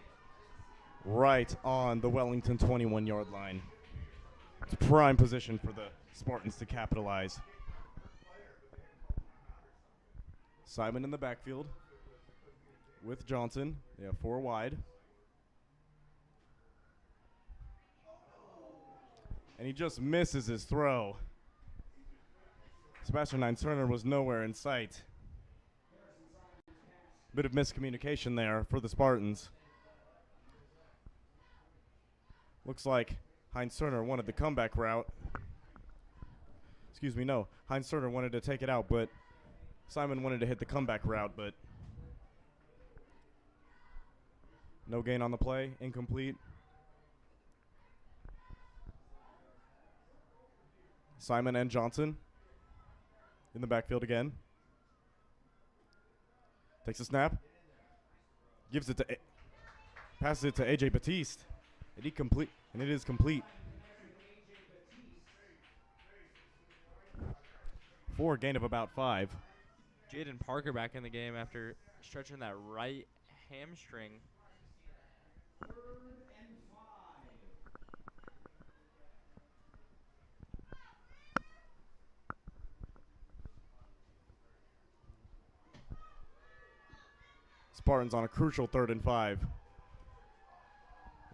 Right on the Wellington 21-yard line. It's prime position for the Spartans to capitalize. Simon in the backfield with Johnson. They have 4 wide. And he just misses his throw. Sebastian Heinz-Turner was nowhere in sight. Bit of miscommunication there for the Spartans. Looks like Heinz-Turner wanted the comeback route. Excuse me, no. Heinz-Turner wanted to take it out, but Simon wanted to hit the comeback route, but no gain on the play, incomplete. Simon and Johnson in the backfield again. Takes a snap. Gives it to passes it to AJ Batiste. And it is complete. 4, gain of about 5. Jaden Parker back in the game after stretching that right hamstring. Spartans on a crucial 3rd and 5.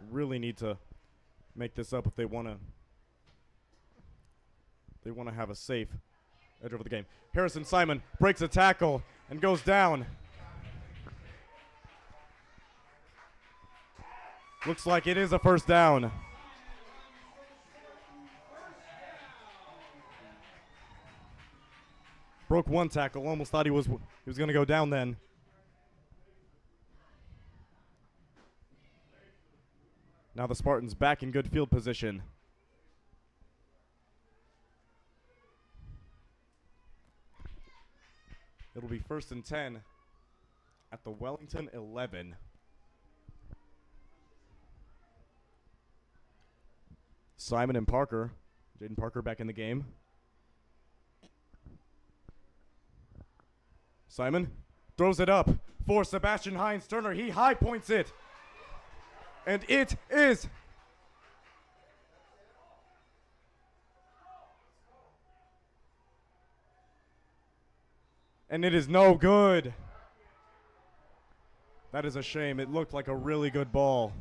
Really need to make this up if they want to have a safe edge over the game. Harrison Simon breaks a tackle and goes down. Looks like it is a first down. Broke one tackle, almost thought he was going to go down then. Now the Spartans back in good field position. It'll be 1st and 10 at the Wellington 11. Simon and Parker. Jaden Parker back in the game. Simon throws it up for Sebastian Hines Turner. He high points it. And it is. And it is no good. That is a shame. It looked like a really good ball.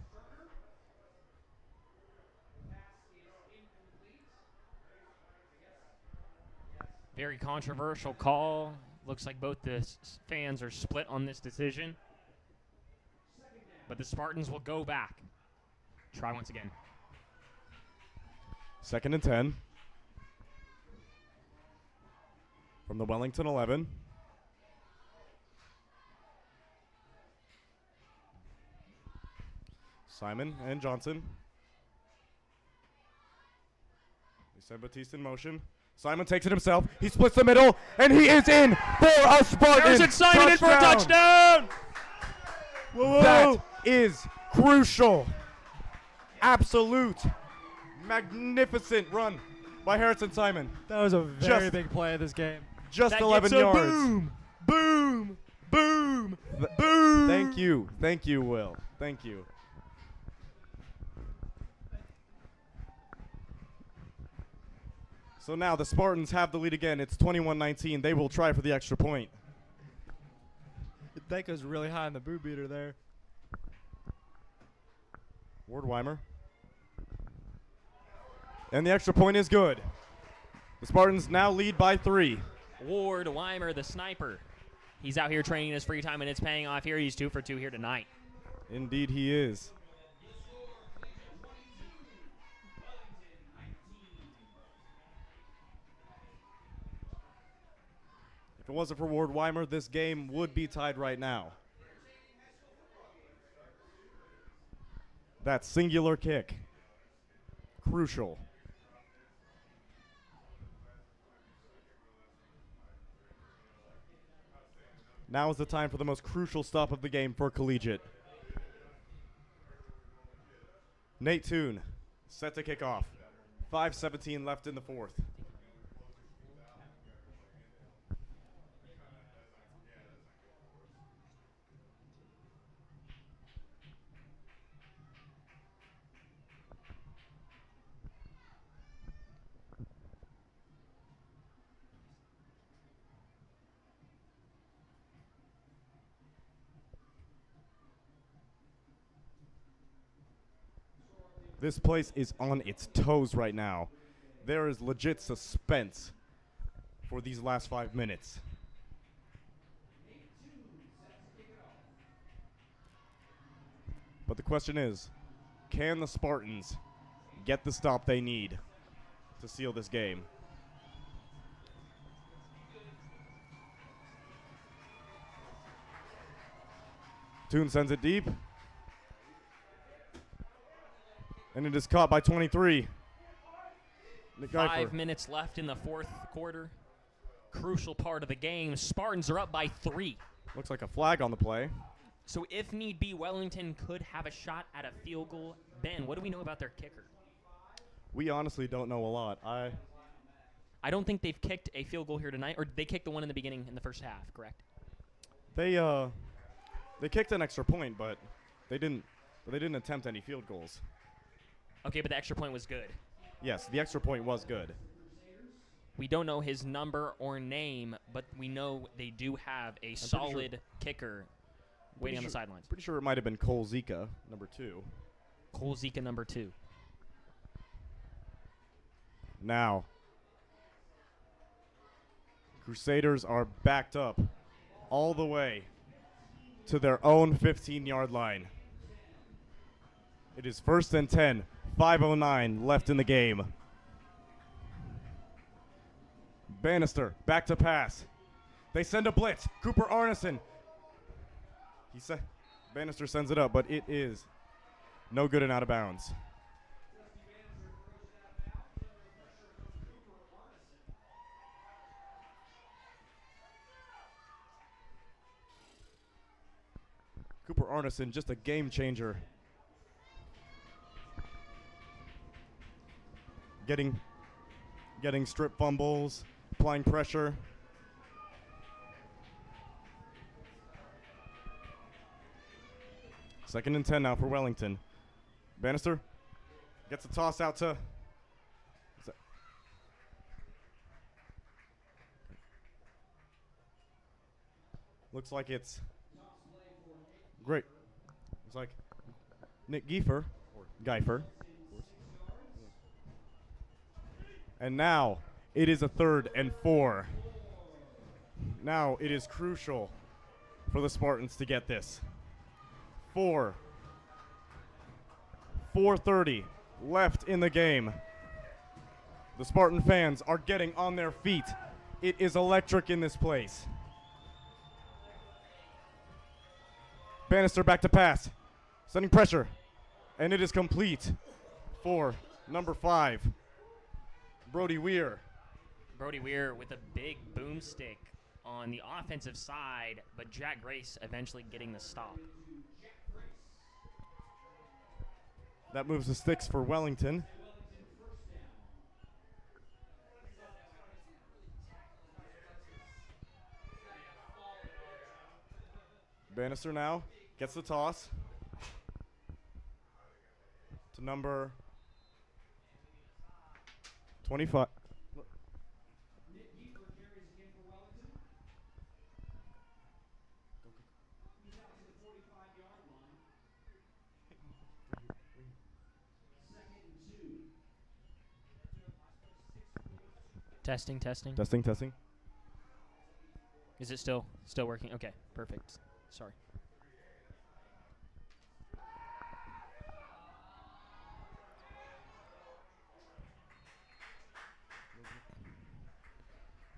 Very controversial call. Looks like both the fans are split on this decision. But the Spartans will go back. Try once again. 2nd and 10. From the Wellington 11. Simon and Johnson. They send Batiste in motion. Simon takes it himself. He splits the middle, and he is in for a Spartan Harrison Simon in for a touchdown! Whoa. That is crucial. Absolute, magnificent run by Harrison Simon. That was a very big play of this game. Just That 11 gets a yards. Boom, boom, boom, boom. Thank you. Thank you, Will. Thank you. So now the Spartans have the lead again. It's 21-19. They will try for the extra point. That goes really high in the boo beater there. Ward Weimer. And the extra point is good. The Spartans now lead by 3. Ward Weimer, the sniper. He's out here training in his free time, and it's paying off here. He's 2 for 2 here tonight. Indeed he is. If it wasn't for Ward Weimer, this game would be tied right now. That singular kick. Crucial. Now is the time for the most crucial stop of the game for Collegiate. Nate Toon set to kick off. 5:17 left in the 4th. This place is on its toes right now. There is legit suspense for these last 5 minutes. But the question is, can the Spartans get the stop they need to seal this game? Toon sends it deep. And it is caught by 23. 5 minutes left in the 4th quarter. Crucial part of the game. Spartans are up by 3. Looks like a flag on the play. So if need be, Wellington could have a shot at a field goal. Ben, what do we know about their kicker? We honestly don't know a lot. I don't think they've kicked a field goal here tonight, or they kicked the one in the beginning in the first half, correct? They kicked an extra point, but they didn't attempt any field goals. Okay, but the extra point was good. Yes, the extra point was good. We don't know his number or name, but we know they do have a solid kicker waiting on the sidelines. Pretty sure it might have been Cole Zika, number 2. Cole Zika, number 2. Now, Crusaders are backed up all the way to their own 15-yard line. It is 1st and 10, 5:09 left in the game. Bannister back to pass. They send a blitz. Cooper Arneson. Bannister sends it up, but it is No good and out of bounds. Cooper Arneson, just a game changer. Getting strip fumbles, applying pressure. Second and 10 now for Wellington. Bannister gets a toss out to. Looks like it's great. Looks like Nick Geifer, or Geifer. And now it is a 3rd and 4. Now it is crucial for the Spartans to get this. 4:30 left in the game. The Spartan fans are getting on their feet. It is electric in this place. Bannister back to pass, sending pressure, and it is complete for number 5, Brody Weir. Brody Weir with a big boomstick on the offensive side, but Jack Grace eventually getting the stop. That moves the sticks for Wellington. Bannister now gets the toss to number 25. Testing. Testing. Is it still working? Okay, perfect. Sorry.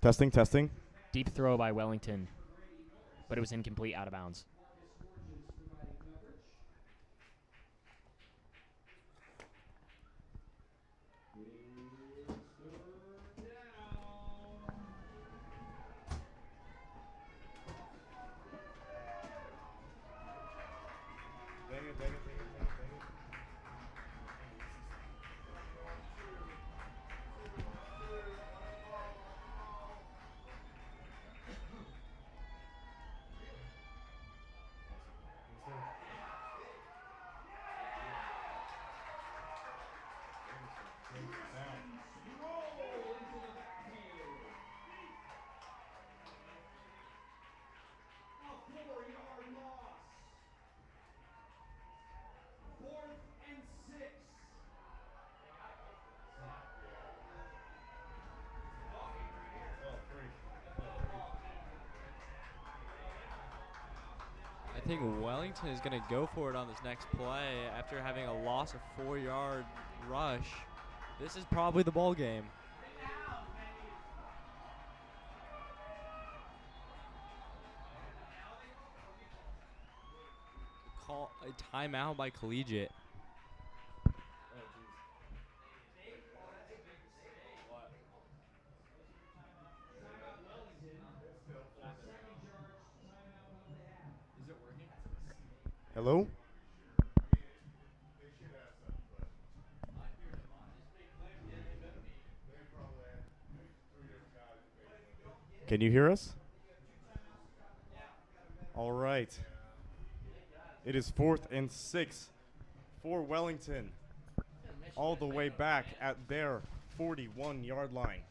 Testing. Deep throw by Wellington, but it was incomplete, out of bounds. I think Wellington is going to go for it on this next play after having a loss of 4-yard rush. This is probably the ball game. Call a timeout by Collegiate. Hello? Can you hear us? All right. It is 4th and 6 for Wellington, all the way back at their 41-yard line.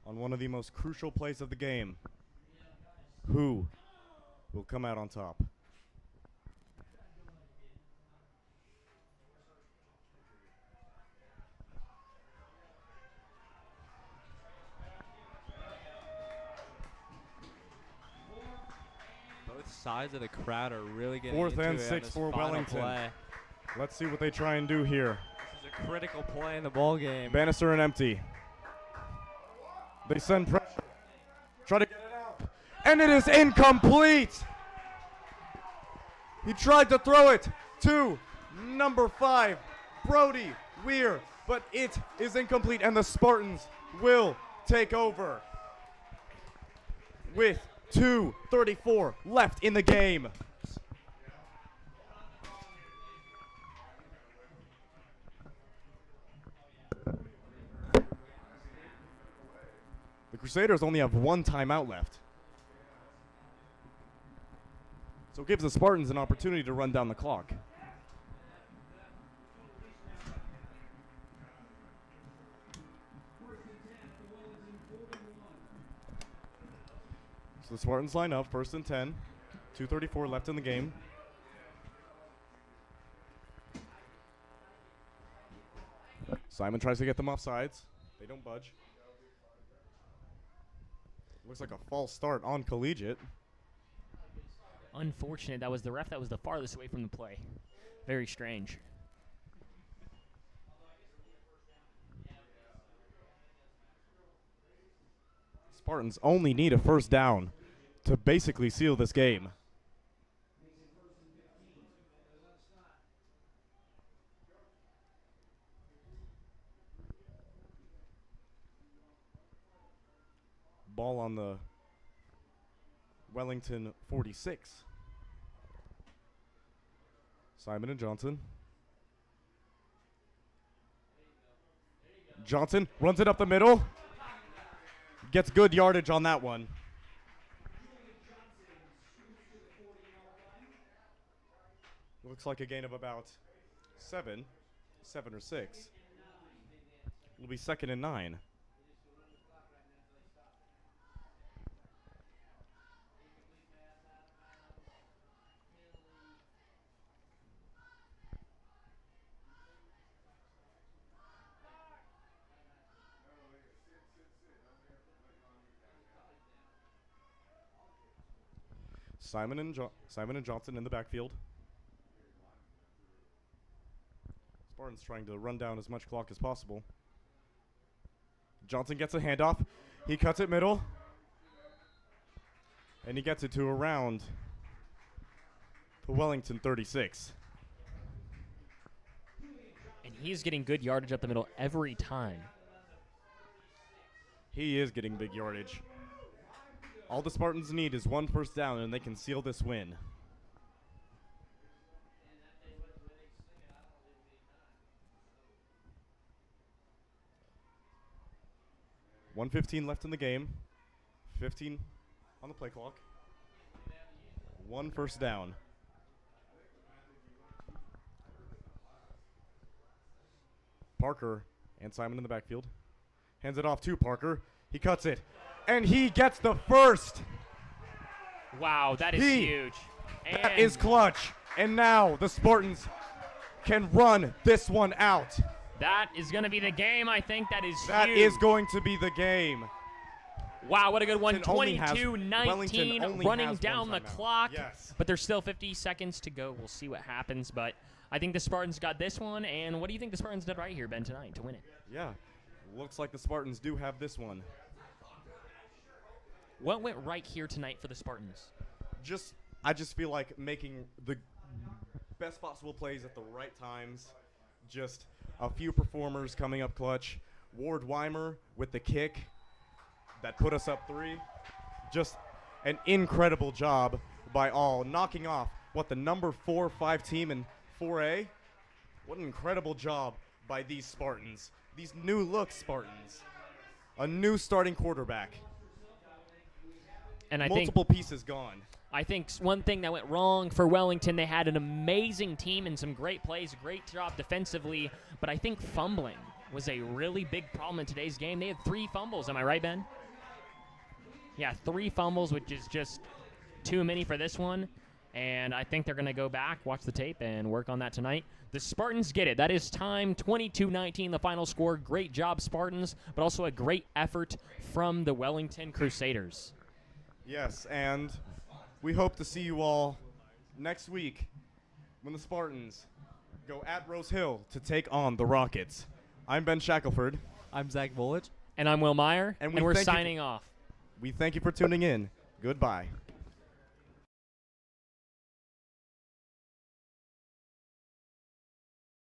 On one of the most crucial plays of the game, who will come out on top? Both sides of the crowd are really getting 4th into and it on 6 this for final Wellington. play. Let's see what they try and do here. This is a critical play in the ball game. Bannister and empty. They send pressure. Try to get it out. And it is incomplete. He tried to throw it to number 5, Brody Weir, but it is incomplete, and the Spartans will take over with 2:34 left in the game. The Crusaders only have 1 timeout left. So it gives the Spartans an opportunity to run down the clock. So the Spartans line up, 1st and 10. 2:34 left in the game. Simon tries to get them off sides. They don't budge. Looks like a false start on Collegiate. Unfortunate. That was the ref that was the farthest away from the play. Very strange. Spartans only need a 1st down to basically seal this game. Ball on the Wellington 46. Simon and Johnson. Johnson runs it up the middle. Gets good yardage on that one. Looks like a gain of about 7 or 6. It'll be 2nd and 9. Simon and Johnson in the backfield. Spartans trying to run down as much clock as possible. Johnson gets a handoff. He cuts it middle. And he gets it to around the Wellington 36. And he's getting good yardage up the middle every time. He is getting big yardage. All the Spartans need is 1 1st down, and they can seal this win. $1:15 left in the game. 15 on the play clock. 1 1st down. Parker and Simon in the backfield. Hands it off to Parker. He cuts it. And he gets the 1st. Wow, that is huge. That is clutch. And now the Spartans can run this one out. That is going to be the game, I think. That is That huge. is going to be the game. Wow, what a good one. Wellington 22-19, only running has down one the timeout. clock. Yes. But there's still 50 seconds to go. We'll see what happens. But I think the Spartans got this one. And what do you think the Spartans did right here, Ben, tonight to win it? Yeah. Looks like the Spartans do have this one. What went right here tonight for the Spartans? I just feel like making the best possible plays at the right times. Just a few performers coming up clutch. Ward Weimer with the kick that put us up 3. Just an incredible job by all, knocking off the number 4-5 team in 4A. What an incredible job by these Spartans. These new look Spartans. A new starting quarterback. And Multiple pieces gone. I think one thing that went wrong for Wellington, they had an amazing team and some great plays, great job defensively, but I think fumbling was a really big problem in today's game. They had 3 fumbles. Am I right, Ben? Yeah, 3 fumbles, which is just too many for this one. And I think they're going to go back, watch the tape, and work on that tonight. The Spartans get it. That is time, 22-19, the final score. Great job, Spartans, but also a great effort from the Wellington Crusaders. Yes, and we hope to see you all next week when the Spartans go at Rose Hill to take on the Rockets. I'm Ben Shackelford. I'm Zach Volich. And I'm Will Meyer, and we're signing off. We thank you for tuning in Goodbye.